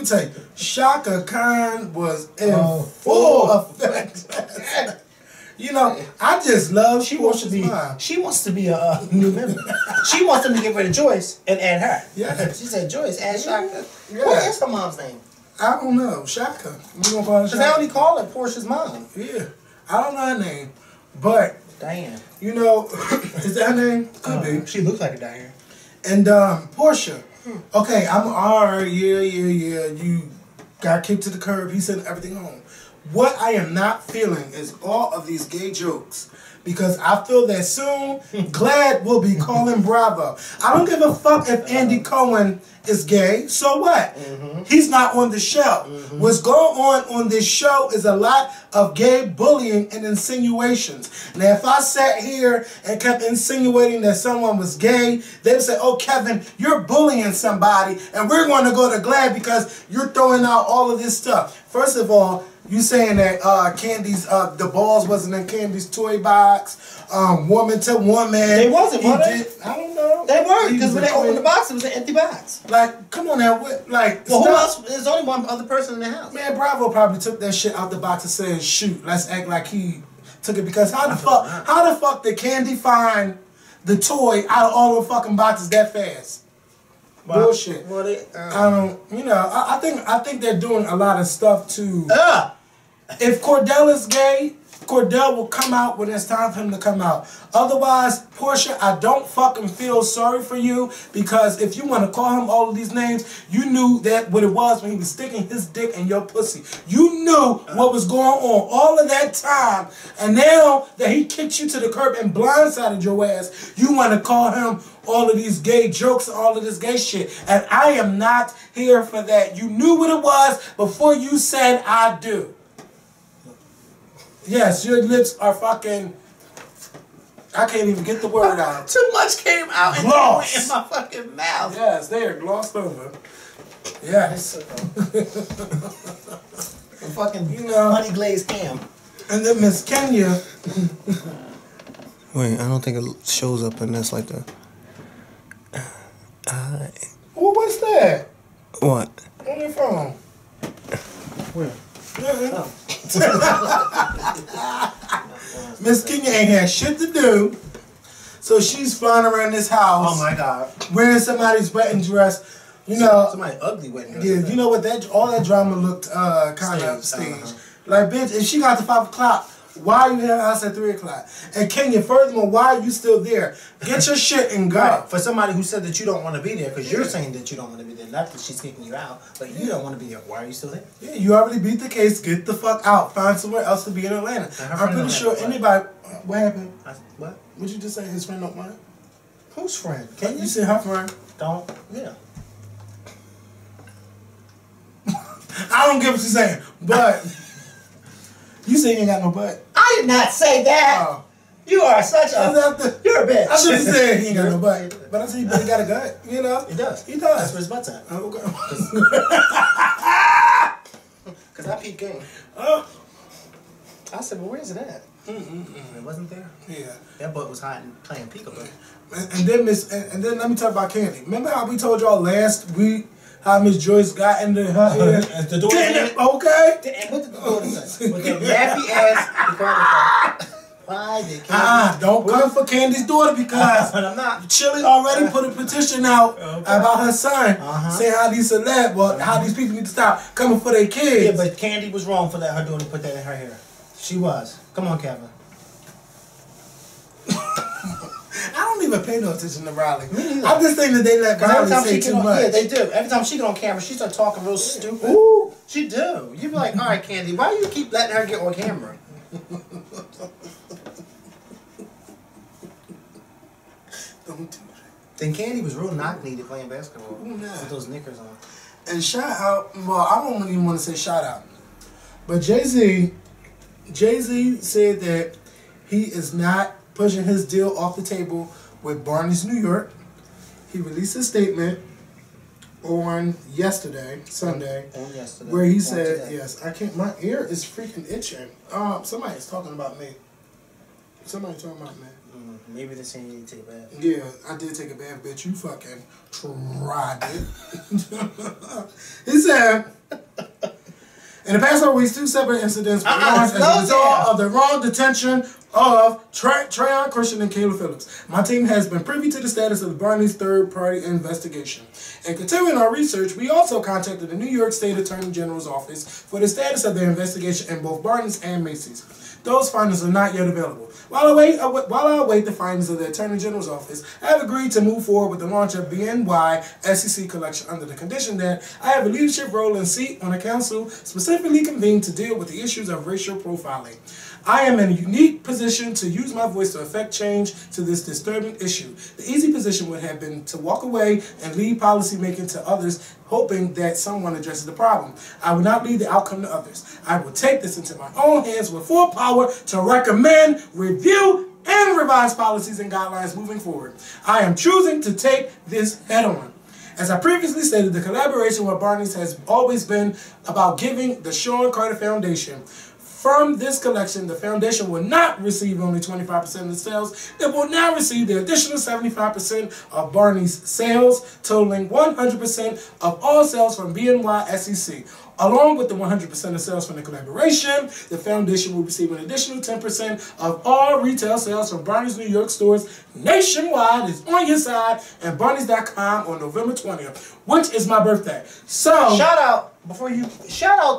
Speaker 2: tell you. Shaka Khan was in full effect. I just love Portia's mom.
Speaker 1: She wants to be a new member. She wants them to get rid of Joyce and add her.
Speaker 2: Yeah.
Speaker 1: She said Joyce, add Shaka.
Speaker 2: Yeah.
Speaker 1: What is her mom's name?
Speaker 2: I don't know. Shaka. We're gonna call her Shaka.
Speaker 1: Because they only call her Portia's mom.
Speaker 2: Yeah. I don't know her name. But
Speaker 1: Diane.
Speaker 2: Is that her name? Could be.
Speaker 1: She looks like a Diane.
Speaker 2: And Portia. Okay, I'm alright, yeah. You got kicked to the curb, he sent everything home. What I am not feeling is all of these gay jokes. Because I feel that soon, Glad will be calling Bravo. I don't give a fuck if Andy Cohen is gay. So what? He's not on the show. What's going on this show is a lot of gay bullying and insinuations. Now, if I sat here and kept insinuating that someone was gay, they would say, oh, Kevin, you're bullying somebody, and we're going to go to Glad because you're throwing out all of this stuff. First of all, you saying that Candy's the balls wasn't in Candy's toy box, woman to woman.
Speaker 1: They wasn't, were they?
Speaker 2: I don't know.
Speaker 1: They weren't, because when they opened the box, it was an empty box.
Speaker 2: Like, come on now, well,
Speaker 1: who else? There's only one other person in the house.
Speaker 2: Man, Bravo probably took that shit out the box and said, shoot, let's act like he took it, because how the fuck did Candy find the toy out of all the fucking boxes that fast? Bullshit.
Speaker 1: Well,
Speaker 2: I think they're doing a lot of stuff to. If Cordell is gay, Cordell will come out when it's time for him to come out. Otherwise, Portia, I don't fucking feel sorry for you, because if you want to call him all of these names, you knew that what it was when he was sticking his dick in your pussy. You knew what was going on all of that time, and now that he kicked you to the curb and blindsided your ass, you want to call him all of these gay jokes and all of this gay shit. And I am not here for that. You knew what it was before you said I do. Yes, your lips are fucking. I can't even get the word out.
Speaker 1: Too much came out in my fucking mouth.
Speaker 2: Yes, they are glossed over. Yes.
Speaker 1: Fucking honey glazed ham.
Speaker 2: And then Miss Kenya.
Speaker 4: Wait, I don't think it shows up in this like that.
Speaker 2: Well, what's that?
Speaker 4: What?
Speaker 2: On your phone.
Speaker 1: Where?
Speaker 2: Miss Kenya ain't had shit to do, so she's flying around this house.
Speaker 1: Oh my God!
Speaker 2: Wearing somebody's wedding dress.
Speaker 1: Somebody's ugly wedding dress.
Speaker 2: Yeah, you know what? All that drama looked kind of staged. Like, bitch, if she got to 5 o'clock, why are you in the house at 3 o'clock? And Kenya, furthermore, why are you still there? Get your shit and go.
Speaker 1: Right. For somebody who said that you don't want to be there, because you're saying that you don't want to be there, not that she's kicking you out, but you don't want to be there. Why are you still there?
Speaker 2: Yeah, you already beat the case. Get the fuck out. Find somewhere else to be in Atlanta. I'm pretty sure anybody. What happened?
Speaker 1: What?
Speaker 2: What'd you just say? His friend don't mind?
Speaker 1: Whose friend?
Speaker 2: Can you say her friend?
Speaker 1: Don't. Yeah.
Speaker 2: I don't get what you're saying, but you say you ain't got no butt.
Speaker 1: I did not say that.
Speaker 2: Oh.
Speaker 1: You are such a. You're a bitch.
Speaker 2: I should have said he ain't got no butt, but I said he got a gut. You know,
Speaker 1: He does.
Speaker 2: He does.
Speaker 1: That's where his butt's at.
Speaker 2: Oh, okay.
Speaker 1: Because I peeped game.
Speaker 2: Oh.
Speaker 1: I said, well, where's it at? It wasn't there.
Speaker 2: Yeah.
Speaker 1: That butt was hiding, playing peekaboo.
Speaker 2: And then let me talk about Candy. Remember how we told y'all last week how Miss Joyce got into her ear?
Speaker 1: The door.
Speaker 2: Okay.
Speaker 1: And what did the door say? With that nappy ass. Why did Candy?
Speaker 2: Don't come for Candy's daughter because
Speaker 1: I'm not.
Speaker 2: Chili already put a petition out about her son, saying how these people need to stop coming for their kids.
Speaker 1: Yeah, but Candy was wrong for that. Her daughter put that in her hair. She was. Come on, Kevin.
Speaker 2: I don't even pay no attention to Riley. I just think that they let Riley say too much.
Speaker 1: Yeah, they do. Every time she get on camera, she start talking real stupid. Ooh. She do. You be like, all right, Candy, why do you keep letting her get on camera?
Speaker 2: Don't do it.
Speaker 1: Then Candy was real knock-kneed playing basketball with those knickers on.
Speaker 2: And shout out, well, I don't even want to say shout out, but Jay-Z said that he is not pushing his deal off the table with Barneys, New York. He released a statement on Sunday, where he said, yes, I can't, my ear is freaking itching. Somebody's talking about me. Somebody talking about me.
Speaker 1: Maybe they're saying you need to take a bath.
Speaker 2: Yeah, I did take a bath, bitch. You fucking tried it. He said, in the past 4 weeks, 2 separate incidents were launched as a result of the wrong detention of Trayon Christian and Kayla Phillips. My team has been privy to the status of the Barneys third-party investigation. In continuing our research, we also contacted the New York State Attorney General's office for the status of their investigation in both Barneys and Macy's. Those findings are not yet available. While I await the findings of the Attorney General's office, I have agreed to move forward with the launch of BNY SEC collection under the condition that I have a leadership role and seat on a council specifically convened to deal with the issues of racial profiling. I am in a unique position to use my voice to affect change to this disturbing issue. The easy position would have been to walk away and leave policy making to others, hoping that someone addresses the problem. I will not leave the outcome to others. I will take this into my own hands with full power to recommend, review, and revise policies and guidelines moving forward. I am choosing to take this head on. As I previously stated, the collaboration with Barneys has always been about giving the Sean Carter Foundation. From this collection, the foundation will not receive only 25% of the sales. It will now receive the additional 75% of Barneys' sales, totaling 100% of all sales from BNY SEC. Along with the 100% of sales from the collaboration, the foundation will receive an additional 10% of all retail sales from Barneys New York stores nationwide. Is on your side and Barneys.com on November 20th, which is my birthday. So
Speaker 1: shout out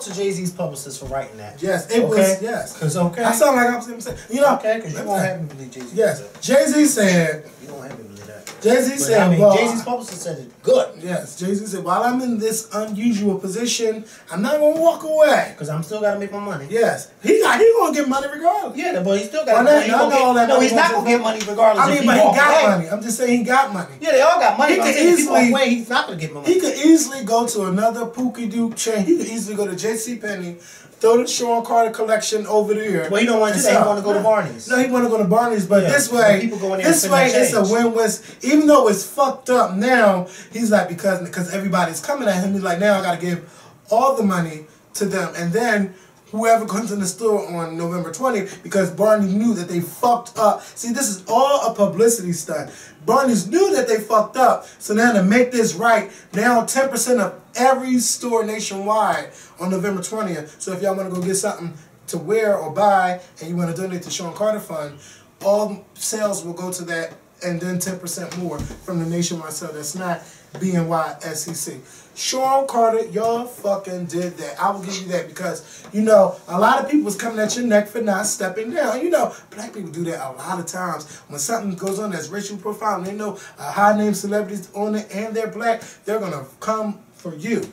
Speaker 1: to Jay-Z's publicist for writing that.
Speaker 2: Yes, it was. Yes,
Speaker 1: because I
Speaker 2: sound like I'm saying, you know,
Speaker 1: because you won't have me believe Jay-Z.
Speaker 2: Yes, Jay-Z said.
Speaker 1: You don't have me believe that.
Speaker 2: Jay-Z said,
Speaker 1: I mean,
Speaker 2: well,
Speaker 1: Jay-Z's publicist said it good.
Speaker 2: Yes, Jay-Z said, while I'm in this unusual position, I'm not gonna walk away
Speaker 1: because I'm still gotta make my money.
Speaker 2: Yes, he gonna get money regardless.
Speaker 1: Yeah, but he still got money. No, he's not gonna get money regardless.
Speaker 2: I mean, but he got money. I'm just saying he got money.
Speaker 1: Yeah, they all got money.
Speaker 2: He could easily.
Speaker 1: He's not gonna get money.
Speaker 2: He could easily go to another Pookie Duke chain. He could easily go to JCPenney, throw the Sean Carter collection over there.
Speaker 1: Well, he don't want to do that. He want to go to Barneys.
Speaker 2: No, he want to go to Barneys, but this way, it's a win-win. Even though it's fucked up now, he's like, because everybody's coming at him, he's like, now I got to give all the money to them. And then whoever comes in the store on November 20th, because Barneys knew that they fucked up. See, this is all a publicity stunt. Barneys knew that they fucked up. So now to make this right, now 10% of every store nationwide on November 20th. So if y'all want to go get something to wear or buy and you want to donate to Sean Carter Fund, all sales will go to that, and then 10% more from the nationwide sale. That's not BNY SEC. Sean Carter, y'all fucking did that. I will give you that because, you know, a lot of people was coming at your neck for not stepping down. You know, black people do that a lot of times. When something goes on that's racial profiling, they know high-name celebrities on it and they're black, they're going to come for you.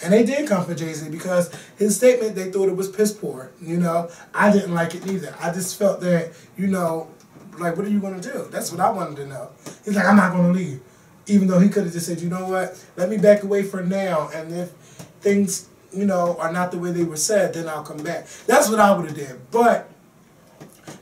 Speaker 2: And they did come for Jay-Z because his statement, they thought it was piss poor. You know, I didn't like it either. I just felt that, you know, like, what are you going to do? That's what I wanted to know. He's like, I'm not going to leave. Even though he could have just said, you know what, let me back away for now. And if things you know, are not the way they were said, then I'll come back. That's what I would have did. But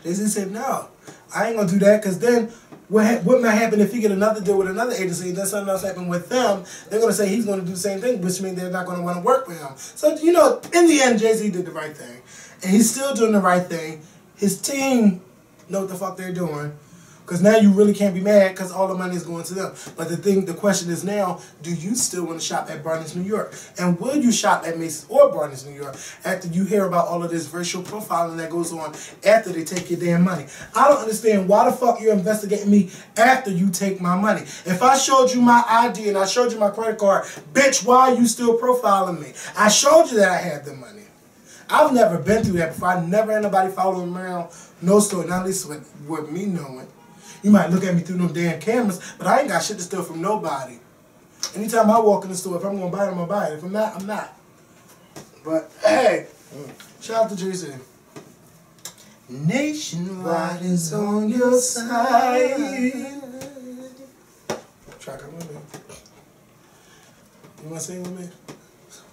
Speaker 2: they just said, no, I ain't gonna do that, because then what might happen if he get another deal with another agency, then something else happen with them, they're gonna say he's gonna do the same thing, which means they're not gonna want to work with him. So, you know, in the end, Jay-Z did the right thing. And he's still doing the right thing. His team know what the fuck they're doing. Because now you really can't be mad because all the money is going to them. But the question is now, do you still want to shop at Barneys, New York? And will you shop at Macy's or Barneys, New York after you hear about all of this racial profiling that goes on after they take your damn money? I don't understand why the fuck you're investigating me after you take my money. If I showed you my ID and I showed you my credit card, bitch, why are you still profiling me? I showed you that I had the money. I've never been through that before. I never had nobody following me around, no store, not at least with me knowing. You might look at me through them damn cameras, but I ain't got shit to steal from nobody. Anytime I walk in the store, if I'm going to buy it, I'm going to buy it. If I'm not, I'm not. But, hey, shout out to Jay-Z.
Speaker 1: Nationwide is on your side.
Speaker 2: Try to come with me. You want to sing with me?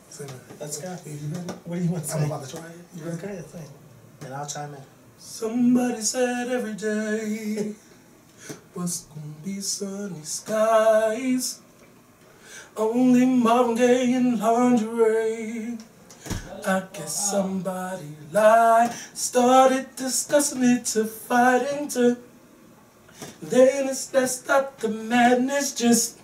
Speaker 2: Sing with me.
Speaker 1: Let's go.
Speaker 2: You ready?
Speaker 1: What do you want to say?
Speaker 2: I'm about to try it. You ready?
Speaker 1: Okay, sing. And I'll chime in.
Speaker 2: Somebody said every day was gonna be sunny skies, only modern day in lingerie. I guess somebody lied, started discussing it to fighting to. Then that's not the madness, just.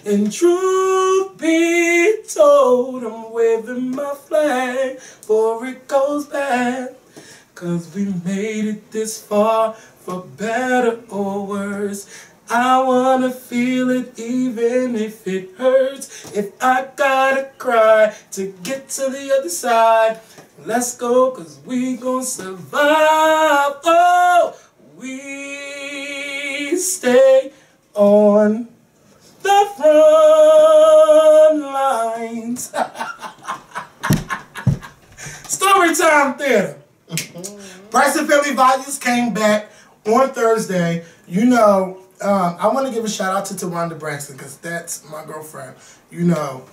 Speaker 2: And truth be told, I'm waving my flag before it goes bad. 'Cause we made it this far, for better or worse. I wanna feel it even if it hurts. If I gotta cry to get to the other side, let's go, 'cause we gon' survive. Oh, we stay on the front lines. Story time theater. Braxton Family Values came back on Thursday. You know, I want to give a shout out to Tawanda Braxton, because that's my girlfriend. You know,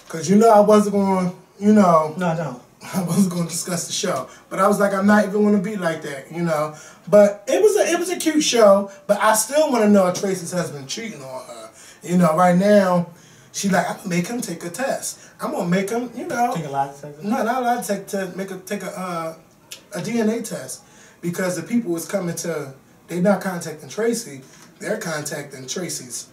Speaker 2: because you know I wasn't going, you know.
Speaker 1: No, I don't.
Speaker 2: I wasn't going to discuss the show, but I was like, I'm not even going to be like that, you know. But it was a cute show, but I still want to know if Tracy's husband cheating on her. You know, right now, she like, I'm gonna make him take a test. I'm gonna make him, you know.
Speaker 1: Take a lie detector?
Speaker 2: No, not a lie detector. Take a DNA test, because the people is coming to. They're not contacting Tracy. They're contacting Tracy's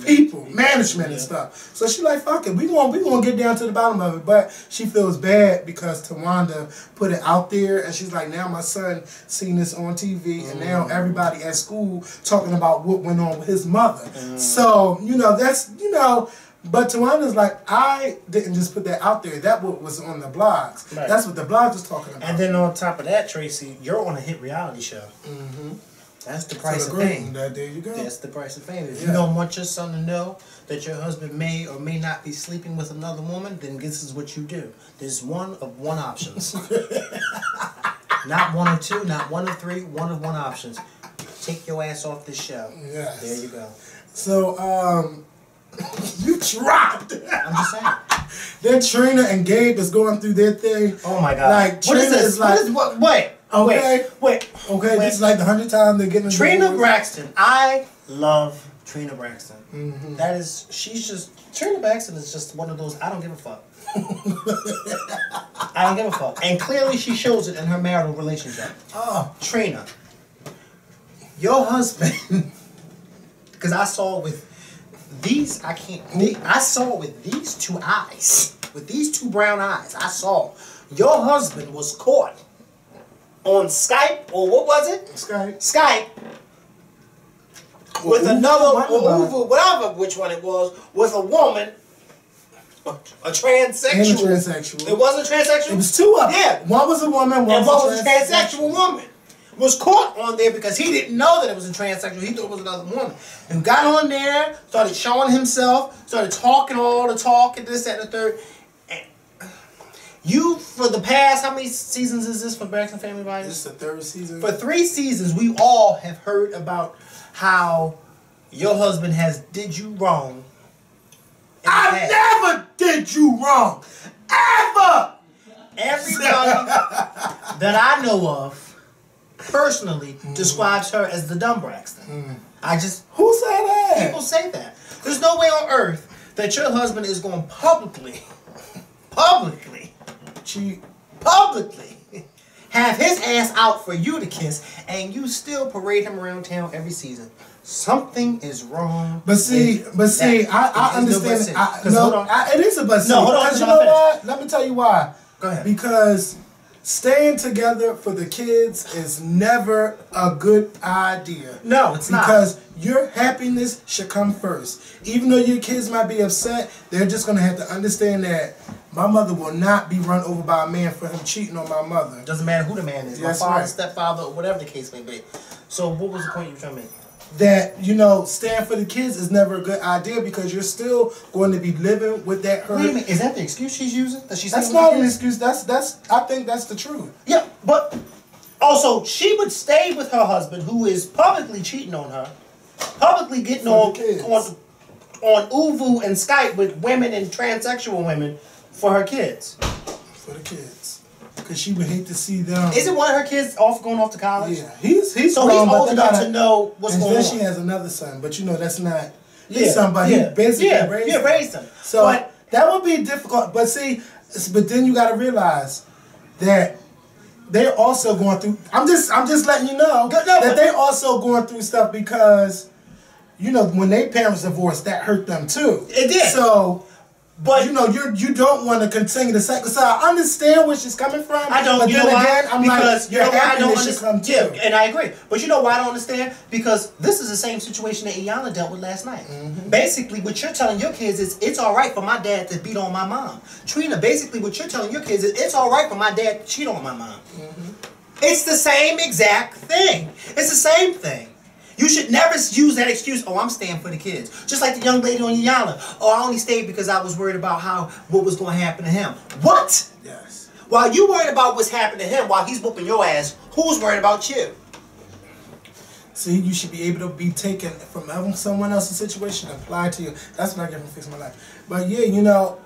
Speaker 2: people, management and stuff. So she like, fuck it, we gonna get down to the bottom of it. But she feels bad because Tawanda put it out there, and she's like, now my son seen this on TV, and now everybody at school talking about what went on with his mother. So, you know, that's, you know, but Tawanda's like, I didn't just put that out there. That was on the blogs. Right. That's what the blogs was talking about.
Speaker 1: And then on top of that, Tracy, you're on a hit reality show. That's the price of fame.
Speaker 2: There you go.
Speaker 1: That's the price of fame. If you don't want your son to know that your husband may or may not be sleeping with another woman, then this is what you do. There's one of one options. Not one of two, not one of three, one of one options. Take your ass off this show.
Speaker 2: Yes.
Speaker 1: There you go.
Speaker 2: So, you dropped.
Speaker 1: I'm just saying.
Speaker 2: Then Trina and Gabe is going through their thing.
Speaker 1: Oh my God.
Speaker 2: Like, Trina is like,
Speaker 1: wait.
Speaker 2: Okay. Wait. This is like the 100th time they're getting
Speaker 1: Trina Braxton. I love Trina Braxton. That is, Trina Braxton is just one of those, I don't give a fuck. I don't give a fuck. And clearly she shows it in her marital relationship. Oh, Trina. Your husband, because I saw with these, I saw with these two eyes, with these two brown eyes, I saw your husband was caught on Skype, or what was it? Skype. With another, or whatever, which one it was, with a woman, a transsexual.
Speaker 2: And a transsexual.
Speaker 1: It wasn't transsexual?
Speaker 2: It was two of them.
Speaker 1: Yeah.
Speaker 2: One was a woman, one
Speaker 1: was a transsexual woman. Was caught on there because he didn't know that it was a transsexual. He thought it was another woman. And got on there, started showing himself, started talking all the talk and this, that, and the third. And you, for the past, how many seasons is this for Braxton Family Values?
Speaker 2: This is the third season.
Speaker 1: For 3 seasons, we all have heard about how your husband did you wrong
Speaker 2: I never did you wrong. Ever.
Speaker 1: Everybody that I know of personally describes her as the dumb Braxton.
Speaker 2: Who said that?
Speaker 1: People say that. There's no way on earth that your husband is going publicly have his ass out for you to kiss, and you still parade him around town every season. Something is wrong.
Speaker 2: But see, I understand. It is a but see.
Speaker 1: No, hold on.
Speaker 2: Because you know what? Let me tell you why.
Speaker 1: Go ahead.
Speaker 2: Because staying together for the kids is never a good idea.
Speaker 1: No, it's not.
Speaker 2: Because your happiness should come first. Even though your kids might be upset, they're just going to have to understand that my mother will not be run over by a man for him cheating on my mother.
Speaker 1: Doesn't matter who the man is.
Speaker 2: Yes,
Speaker 1: my father,
Speaker 2: right.
Speaker 1: stepfather, or whatever the case may be. So what was the point you were trying to make?
Speaker 2: That, you know, staying for the kids is never a good idea because you're still going to be living with that hurt.
Speaker 1: What do you mean? Is that the excuse she's using?
Speaker 2: That's not an excuse. I think that's the truth.
Speaker 1: Yeah, but also she would stay with her husband who is publicly cheating on her, publicly getting on Uvu and Skype with women and transsexual women for her kids.
Speaker 2: For the kids. Because she would hate to see them.
Speaker 1: Isn't one of her kids going off to college?
Speaker 2: Yeah, he's
Speaker 1: so
Speaker 2: grown,
Speaker 1: he's old enough to know what's going on.
Speaker 2: And then she has another son, but you know that's not his son, but he basically raised him. So that would be difficult. But see, then you got to realize that they're also going through. I'm just letting you know that they're also going through stuff because, you know, when their parents divorced, that hurt them too.
Speaker 1: It did.
Speaker 2: So. But you know, you don't want to continue to say. So I understand where she's coming from.
Speaker 1: I don't.
Speaker 2: But
Speaker 1: you
Speaker 2: then
Speaker 1: know
Speaker 2: again,
Speaker 1: why?
Speaker 2: I'm
Speaker 1: because
Speaker 2: like,
Speaker 1: you know why I don't
Speaker 2: understand.
Speaker 1: Yeah, and I agree. But you know why I don't understand? Because this is the same situation that Iyanla dealt with last night. Basically, what you're telling your kids is it's all right for my dad to beat on my mom. Trina, basically, what you're telling your kids is it's all right for my dad to cheat on my mom. It's the same exact thing. It's the same thing. You should never use that excuse, oh, I'm staying for the kids. Just like the young lady on Iyanla. Oh, I only stayed because I was worried about what was going to happen to him. What?
Speaker 2: Yes.
Speaker 1: While you worried about what's happening to him while he's whooping your ass, who's worried about you?
Speaker 2: See, you should be able to be taken from someone else's situation and apply to you. That's what I get from Fix My Life. But yeah, you know,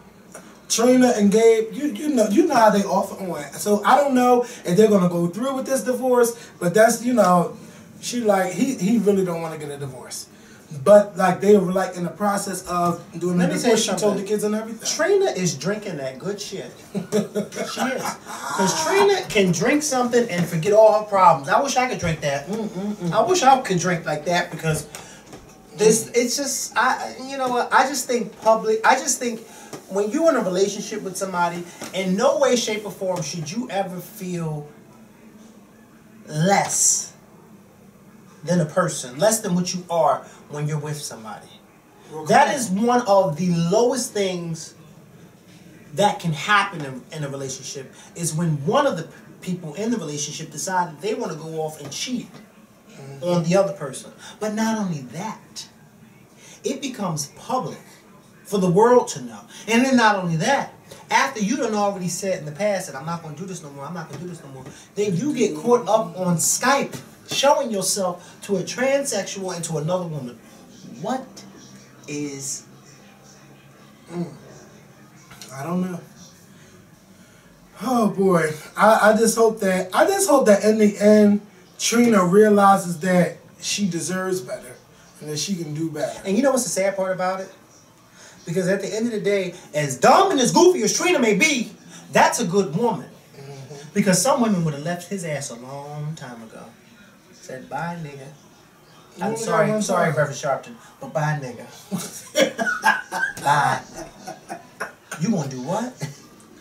Speaker 2: Trina and Gabe, you know how they off on. So I don't know if they're gonna go through with this divorce, but that's, you know, she like he really don't want to get a divorce. But like they were like in the process of doing the divorce. She told the kids and everything.
Speaker 1: Trina is drinking that good shit. She is. Because Trina can drink something and forget all her problems. I wish I could drink that. I wish I could drink like that because it's just you know what, I just think when you're in a relationship with somebody, in no way, shape, or form should you ever feel less than a person, less than what you are when you're with somebody. That is one of the lowest things that can happen in a relationship, is when one of the people in the relationship decide that they want to go off and cheat on the other person. But not only that, it becomes public for the world to know. And then not only that, after you done already said in the past that I'm not going to do this no more, I'm not going to do this no more, then you get caught up on Skype showing yourself to a transsexual and to another woman. What is...
Speaker 2: I don't know. Oh boy. I just hope that in the end Trina realizes that she deserves better and that she can do better.
Speaker 1: And you know what's the sad part about it? Because at the end of the day, as dumb and as goofy as Trina may be, that's a good woman. Because some women would have left his ass a long time ago. Said, bye, nigga. I'm sorry, Reverend Sharpton, but bye, nigga. Bye. You gonna do what?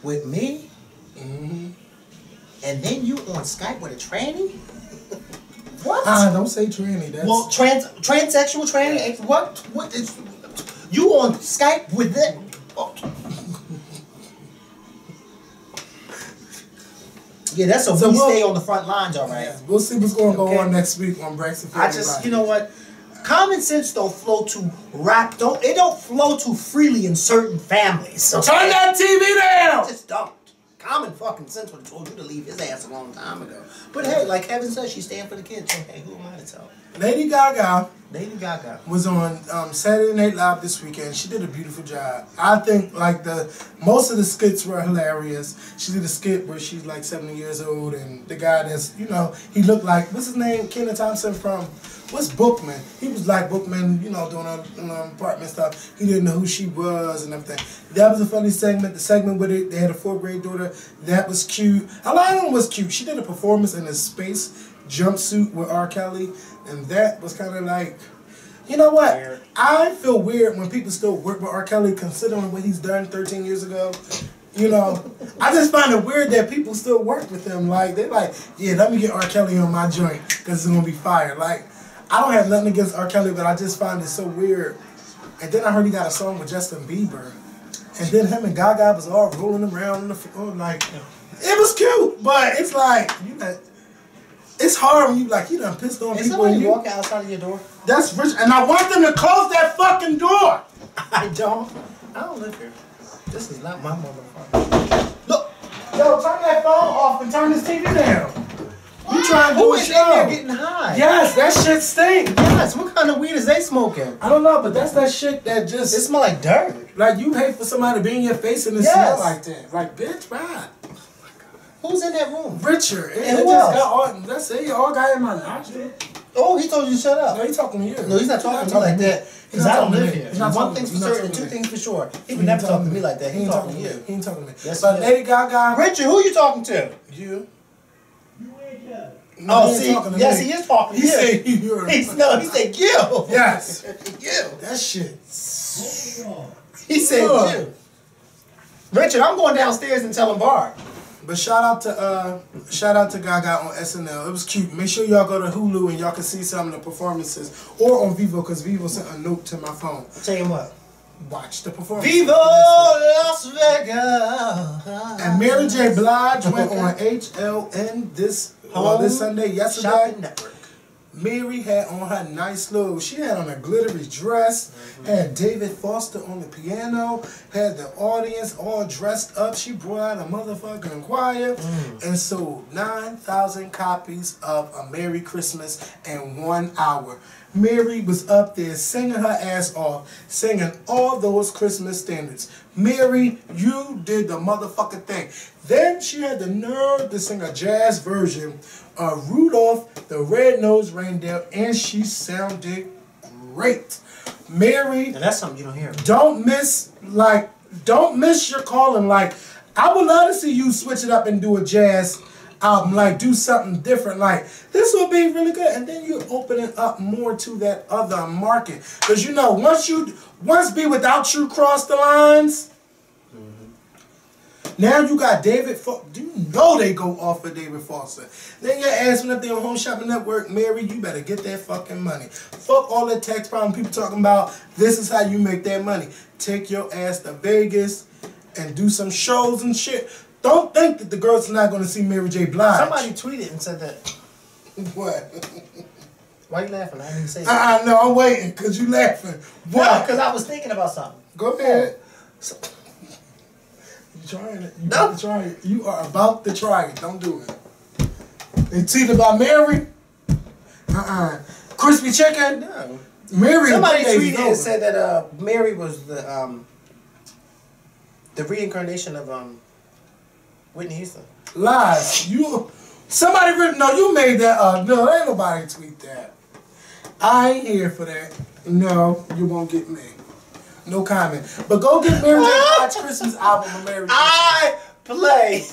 Speaker 1: With me? And then you on Skype with a tranny? What?
Speaker 2: Don't say tranny. That's...
Speaker 1: Well, transsexual tranny? What is... You on Skype with them? Oh. Yeah, that's so we stay on the front lines, all right. Yeah,
Speaker 2: we'll see what's going to go on next week on Braxton.
Speaker 1: You know what? Common sense don't flow too it don't flow too freely in certain families. So
Speaker 2: turn that TV down.
Speaker 1: It just don't. Common fucking sense would have told you to leave his ass a long time ago. But hey, like Kevin said, she's staying for the kids. So hey, who am I to tell?
Speaker 2: Lady Gaga
Speaker 1: Lady Gaga
Speaker 2: was on Saturday Night Live this weekend. She did a beautiful job. I think like most of the skits were hilarious. She did a skit where she's like 70 years old, and the guy that's he looked like what's his name, Kenan Thompson from Bookman. He was like Bookman, doing apartment stuff. He didn't know who she was and everything. That was a funny segment. The segment with it, they had a 4th grade daughter. That was cute. A lot of them was cute. She did a performance in a space jumpsuit with R. Kelly, and that was kind of like, you know what? Weird. I feel weird when people still work with R. Kelly, considering what he's done 13 years ago. I just find it weird that people still work with him. Like, they're like, yeah, let me get R. Kelly on my joint because it's going to be fire. Like, I don't have nothing against R. Kelly, but I just find it so weird. And then I heard he got a song with Justin Bieber. And then him and Gaga was all rolling around on the floor. Like, it was cute, but it's like, it's hard when you done pissed on people.
Speaker 1: Somebody walking outside of your door?
Speaker 2: That's rich. And I want them to close that fucking door.
Speaker 1: I don't live here. This is not my motherfucker.
Speaker 2: Look. Yo, turn that phone off and turn this TV down. You trying to do a show.
Speaker 1: Who is in there getting high?
Speaker 2: Yes, that shit stink.
Speaker 1: Yes, what kind of weed is they smoking?
Speaker 2: I don't know, but that's that shit that just...
Speaker 1: It smell like dirt.
Speaker 2: Like, you hate for somebody to be in your face and it smell like that. Like, bitch, right.
Speaker 1: Who's in that room?
Speaker 2: Richard.
Speaker 1: And who else?
Speaker 2: That's it. All got in my nostril.
Speaker 1: Oh, he told you to shut up.
Speaker 2: No, he talking to you.
Speaker 1: No, he's not talking to me like that. Because I don't live here. One thing's for certain,
Speaker 2: two
Speaker 1: things for sure. He would never talk to me like that. He talking to you.
Speaker 2: He ain't talking to me.
Speaker 1: Yes,
Speaker 2: but Lady Gaga...
Speaker 1: Richard, who you talking to?
Speaker 2: You.
Speaker 1: No, see, yes, he is talking to you.
Speaker 2: He said you.
Speaker 1: He said you.
Speaker 2: Yes.
Speaker 1: You.
Speaker 2: That shit.
Speaker 1: He said you. Richard, I'm going downstairs and telling Bart.
Speaker 2: But shout out to Gaga on SNL. It was cute. Make sure y'all go to Hulu and y'all can see some of the performances, or on Vivo, because Vivo sent a note to my phone.
Speaker 1: Tell you what.
Speaker 2: Watch the performance.
Speaker 1: Vivo Las Vegas.
Speaker 2: And Mary J. Blige went on HLN this Sunday, yesterday.
Speaker 1: Shopping Network.
Speaker 2: Mary had on her nice little, she had on a glittery dress, had David Foster on the piano, had the audience all dressed up. She brought out a motherfucking choir and sold 9,000 copies of A Merry Christmas in 1 hour. Mary was up there singing her ass off, singing all those Christmas standards. Mary, you did the motherfucking thing. Then she had the nerve to sing a jazz version of Rudolph the Red-Nosed Reindeer, and she sounded great. Mary,
Speaker 1: and that's something you don't hear.
Speaker 2: Don't miss your calling. Like, I would love to see you switch it up and do a jazz album, like do something different. Like, this will be really good, and then you open it up more to that other market, because once Be Without You cross the lines. Now you got David Foster. They go off of David Foster. Then your ass went up there on Home Shopping Network. Mary, you better get that fucking money. Fuck all that tax problem people talking about. This is how you make that money. Take your ass to Vegas and do some shows and shit. Don't think that the girls are not going to see Mary J. Blige.
Speaker 1: Somebody tweeted and said that.
Speaker 2: What?
Speaker 1: Why you laughing? I didn't say that.
Speaker 2: No, I'm waiting because you laughing. What?
Speaker 1: No, because I was thinking about something.
Speaker 2: Go ahead. You trying it. You about to try it. You are about to try it. Don't do it. They tweeted about Mary? Crispy chicken?
Speaker 1: No.
Speaker 2: Mary.
Speaker 1: Somebody tweeted and said that Mary was the reincarnation of Whitney Houston.
Speaker 2: Lies. Somebody written. No, you made that up. No, ain't nobody tweet that. I ain't here for that. No, you won't get me. No comment. But go get Mary J. Blige's Christmas album of Mary.
Speaker 1: I play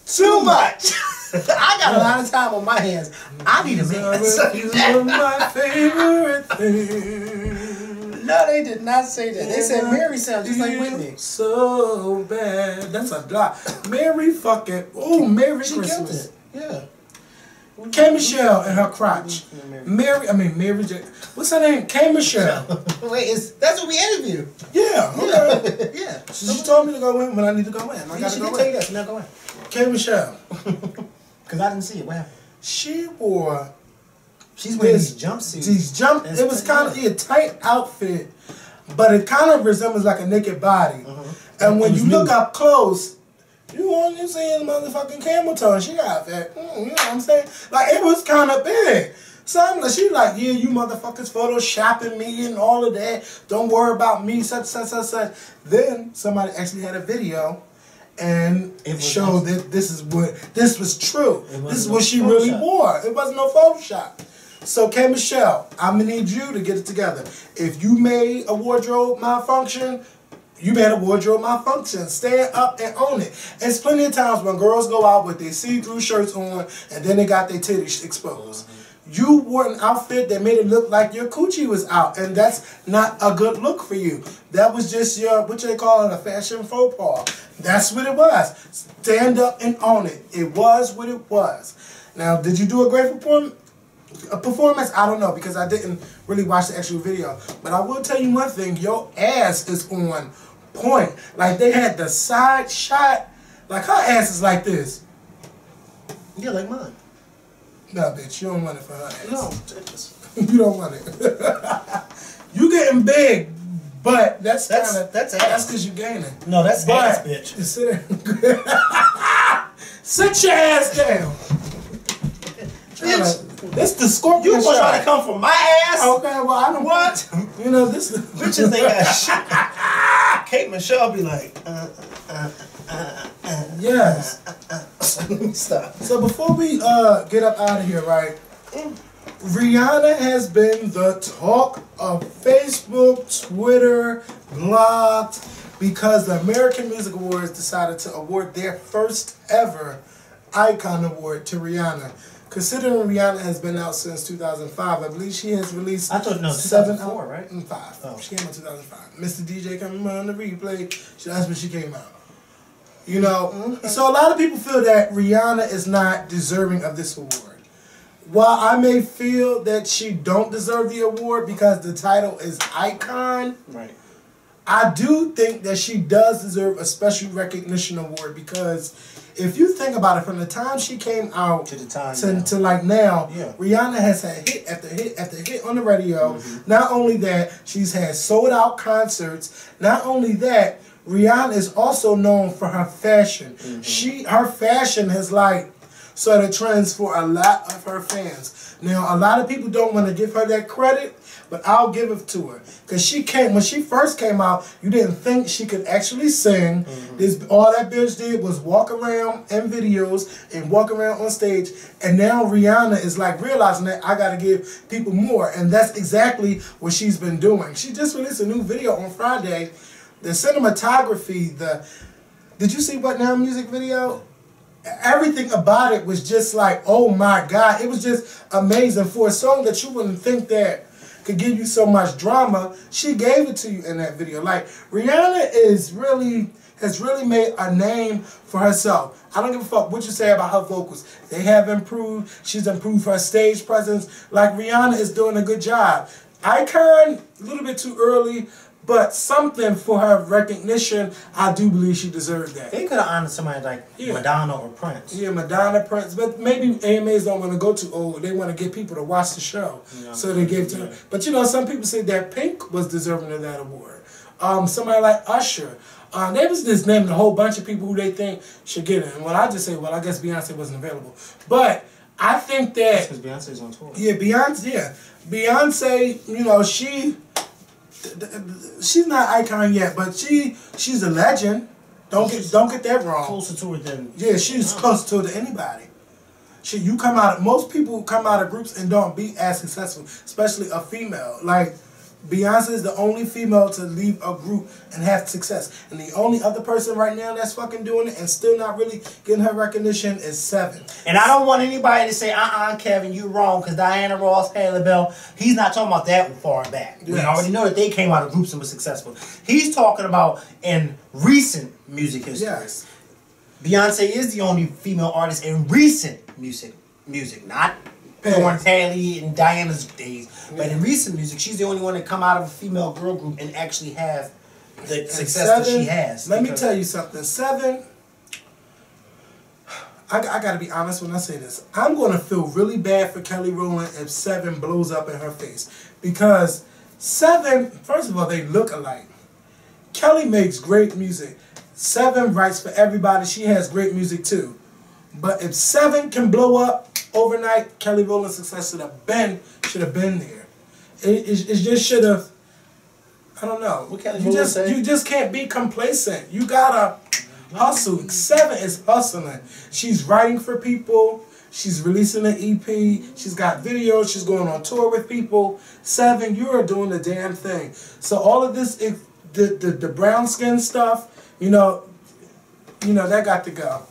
Speaker 1: too much. I got a lot of time on my hands. I need a man.
Speaker 2: You're my favorite thing.
Speaker 1: No, they did not say that. They said Mary sounds just like Whitney.
Speaker 2: So bad. That's a lot. Mary fucking. Oh, Merry
Speaker 1: She
Speaker 2: Christmas.
Speaker 1: killed it. Yeah.
Speaker 2: K. Michelle and her crotch. Mary J. What's her name? K. Michelle.
Speaker 1: Wait, that's what we interviewed.
Speaker 2: Yeah. Okay.
Speaker 1: Yeah.
Speaker 2: So she told me to go in when I need to go in. I gotta
Speaker 1: she
Speaker 2: go
Speaker 1: did
Speaker 2: in.
Speaker 1: tell you that. So now go in.
Speaker 2: K. Michelle.
Speaker 1: Because I didn't see it. What happened?
Speaker 2: She wore.
Speaker 1: She's wearing these jumpsuits.
Speaker 2: It was kind of a tight outfit, but it kind of resembles like a naked body. And when you look up close, you seeing motherfucking camel toe. She got that. You know what I'm saying? Like, it was kind of big. So she's like, yeah, you motherfuckers photoshopping me and all of that. Don't worry about me, such. Then somebody actually had a video and it showed that this was true. This is what she really wore. It wasn't no Photoshop. So, K. Michelle, I'm going to need you to get it together. If you made a wardrobe malfunction, you made a wardrobe malfunction. Stand up and own it. There's plenty of times when girls go out with their see-through shirts on and then they got their titties exposed. You wore an outfit that made it look like your coochie was out, and that's not a good look for you. That was just your, what they call it, a fashion faux pas. That's what it was. Stand up and own it. It was what it was. Now, did you do a great performance? I don't know, because I didn't really watch the actual video. But I will tell you one thing, your ass is on point. Like, they had the side shot. Like, her ass is like this.
Speaker 1: Yeah, like mine.
Speaker 2: No, bitch, you don't want it for her ass.
Speaker 1: No,
Speaker 2: you don't want it. You getting big, but that's because you gaining.
Speaker 1: No, that's ass, bitch.
Speaker 2: Sit your ass down.
Speaker 1: Bitch.
Speaker 2: This the scorpion.
Speaker 1: You trying to come from my ass?
Speaker 2: Okay, well I don't.
Speaker 1: What?
Speaker 2: You know this.
Speaker 1: Bitches ain't got shit. Kate Michelle be like,
Speaker 2: Yes.
Speaker 1: Stop.
Speaker 2: So before we get up out of here, right? Rihanna has been the talk of Facebook, Twitter, blogs, because the American Music Awards decided to award their first ever Icon Award to Rihanna. Considering Rihanna has been out since 2005, I believe she has released
Speaker 1: 2004, right?
Speaker 2: 5.
Speaker 1: Oh.
Speaker 2: She came out 2005. Mr. DJ coming on the replay. That's when she came out. You know, so a lot of people feel that Rihanna is not deserving of this award. While I may feel that she don't deserve the award because the title is Icon,
Speaker 1: right,
Speaker 2: I do think that she does deserve a special recognition award, because if you think about it, from the time she came out
Speaker 1: to the time
Speaker 2: to like now,
Speaker 1: yeah,
Speaker 2: Rihanna has had hit after hit after hit on the radio. Not only that, she's had sold out concerts. Not only that, Rihanna is also known for her fashion. Her fashion has like sort of trends for a lot of her fans. Now, a lot of people don't want to give her that credit, but I'll give it to her, because when she first came out, you didn't think she could actually sing. All that bitch did was walk around in videos and walk around on stage, and now Rihanna is like realizing that I gotta give people more, and that's exactly what she's been doing. She just released a new video on Friday. The cinematography, did you see What Now music video? Everything about it was just like, oh my God. It was just amazing. For a song that you wouldn't think that could give you so much drama, she gave it to you in that video. Like, Rihanna has really made a name for herself. I don't give a fuck what you say about her vocals. They have improved. She's improved her stage presence. Like, Rihanna is doing a good job. Icon, a little bit too early, but something for her recognition, I do believe she deserved that.
Speaker 1: They could have honored somebody like Madonna or Prince.
Speaker 2: Yeah, Madonna, Prince. But maybe AMAs don't want to go too old. They want to get people to watch the show. Yeah, so they gave to her. But you know, some people say that Pink was deserving of that award. Somebody like Usher. They was just naming a whole bunch of people who they think should get it. And what I just say, well, I guess Beyonce wasn't available. But I think that...
Speaker 1: Because Beyonce's on tour.
Speaker 2: Yeah, Beyonce, you know, she's not Icon yet, but she's a legend. Don't get that wrong.
Speaker 1: Closer to it than
Speaker 2: she's closer to it than anybody. Most people come out of groups and don't be as successful, especially a female. Like, Beyonce is the only female to leave a group and have success, and the only other person right now that's fucking doing it and still not really getting her recognition is Seven.
Speaker 1: And I don't want anybody to say, Kevin, you wrong, because Diana Ross, Patti LaBelle, he's not talking about that far back. Yes. We already know that they came out of groups and were successful. He's talking about in recent music history.
Speaker 2: Yes.
Speaker 1: Beyonce is the only female artist in recent music, not Dawn Paley and Diana's days, but in recent music, she's the only one that come out of a female girl group and actually have the success that she has.
Speaker 2: Let me tell you something. Seven, I got to be honest when I say this. I'm going to feel really bad for Kelly Rowland if Seven blows up in her face. Because Seven, first of all, they look alike. Kelly makes great music. Seven writes for everybody. She has great music too. But if Seven can blow up, overnight, Kelly Rowland's success should have been there. It just should have. I don't know.
Speaker 1: What Kelly Rowland say?
Speaker 2: You just can't be complacent. You gotta hustle. 7 is hustling. She's writing for people. She's releasing an EP. She's got videos. She's going on tour with people. 7, you are doing the damn thing. So all of this, the brown skin stuff, you know, that got to go.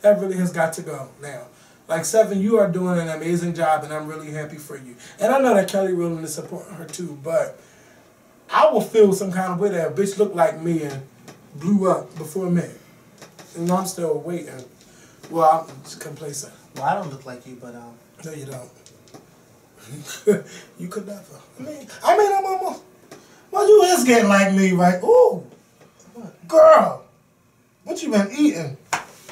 Speaker 2: That really has got to go now. Like 7, you are doing an amazing job, and I'm really happy for you. And I know that Kelly Rowland is supporting her too, but I will feel some kind of way that a bitch looked like me and blew up before me. And I'm still waiting. Well, I'm just complacent.
Speaker 1: Well, I don't look like you, but
Speaker 2: No, you don't. You could never. I mean, I'm almost. Well, you is getting like me, right? Ooh, girl, what you been eating?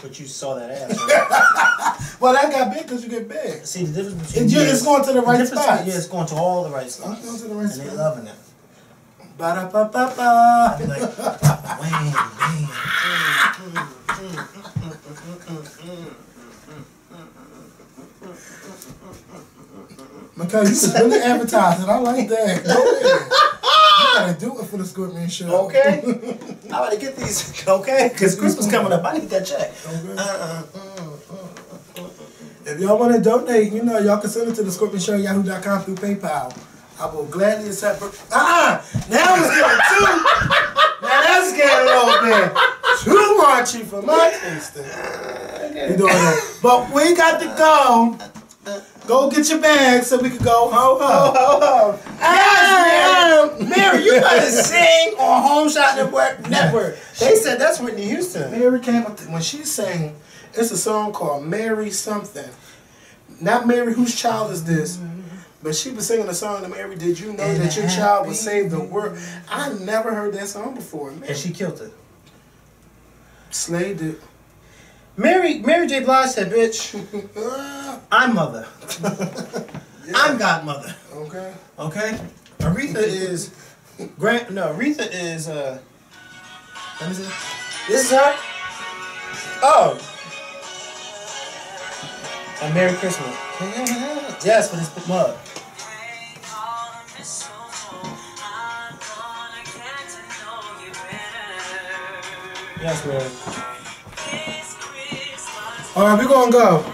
Speaker 1: but you saw that ass. Right?
Speaker 2: Well, that got big because you get big.
Speaker 1: See the difference between
Speaker 2: It's going to the right spots.
Speaker 1: Yeah, it's going to all the right spots.
Speaker 2: It's going to the right spots.
Speaker 1: And they loving it.
Speaker 2: Ba-da-ba-ba-ba.
Speaker 1: I be like, wham, bam.
Speaker 2: Because you was really advertising. I like that. Go ahead. You gotta do it for the Scorpion show.
Speaker 1: Okay. I gotta get these. Okay, because Christmas coming up. I need that check.
Speaker 2: If y'all want to donate, you know, y'all can send it to the ScorpionShow@yahoo.com through PayPal. I will gladly accept. Now it's getting too. Now that's getting a little bit too raunchy for my tasting. You doing that? But we got to go. Go get your bag so we can go ho ho ho ho.
Speaker 1: Yes, Mary, you gotta sing on Home Shot Network. They said that's Whitney Houston.
Speaker 2: Mary came up when she sang. It's a song called Mary Something. Not Mary, whose child is this? But she was singing a song to Mary. Did you know that your child would save the world? I never heard that song before. Mary.
Speaker 1: And she killed it.
Speaker 2: Slayed it.
Speaker 1: Mary J. Blige said, "Bitch, I'm mother.
Speaker 2: Yeah.
Speaker 1: I'm godmother."
Speaker 2: Okay.
Speaker 1: Okay. Aretha is Aretha is let me see. This is her. Oh. A Merry Christmas. Yes, for this mug. Yes, Mary.
Speaker 2: All right, we're gonna go.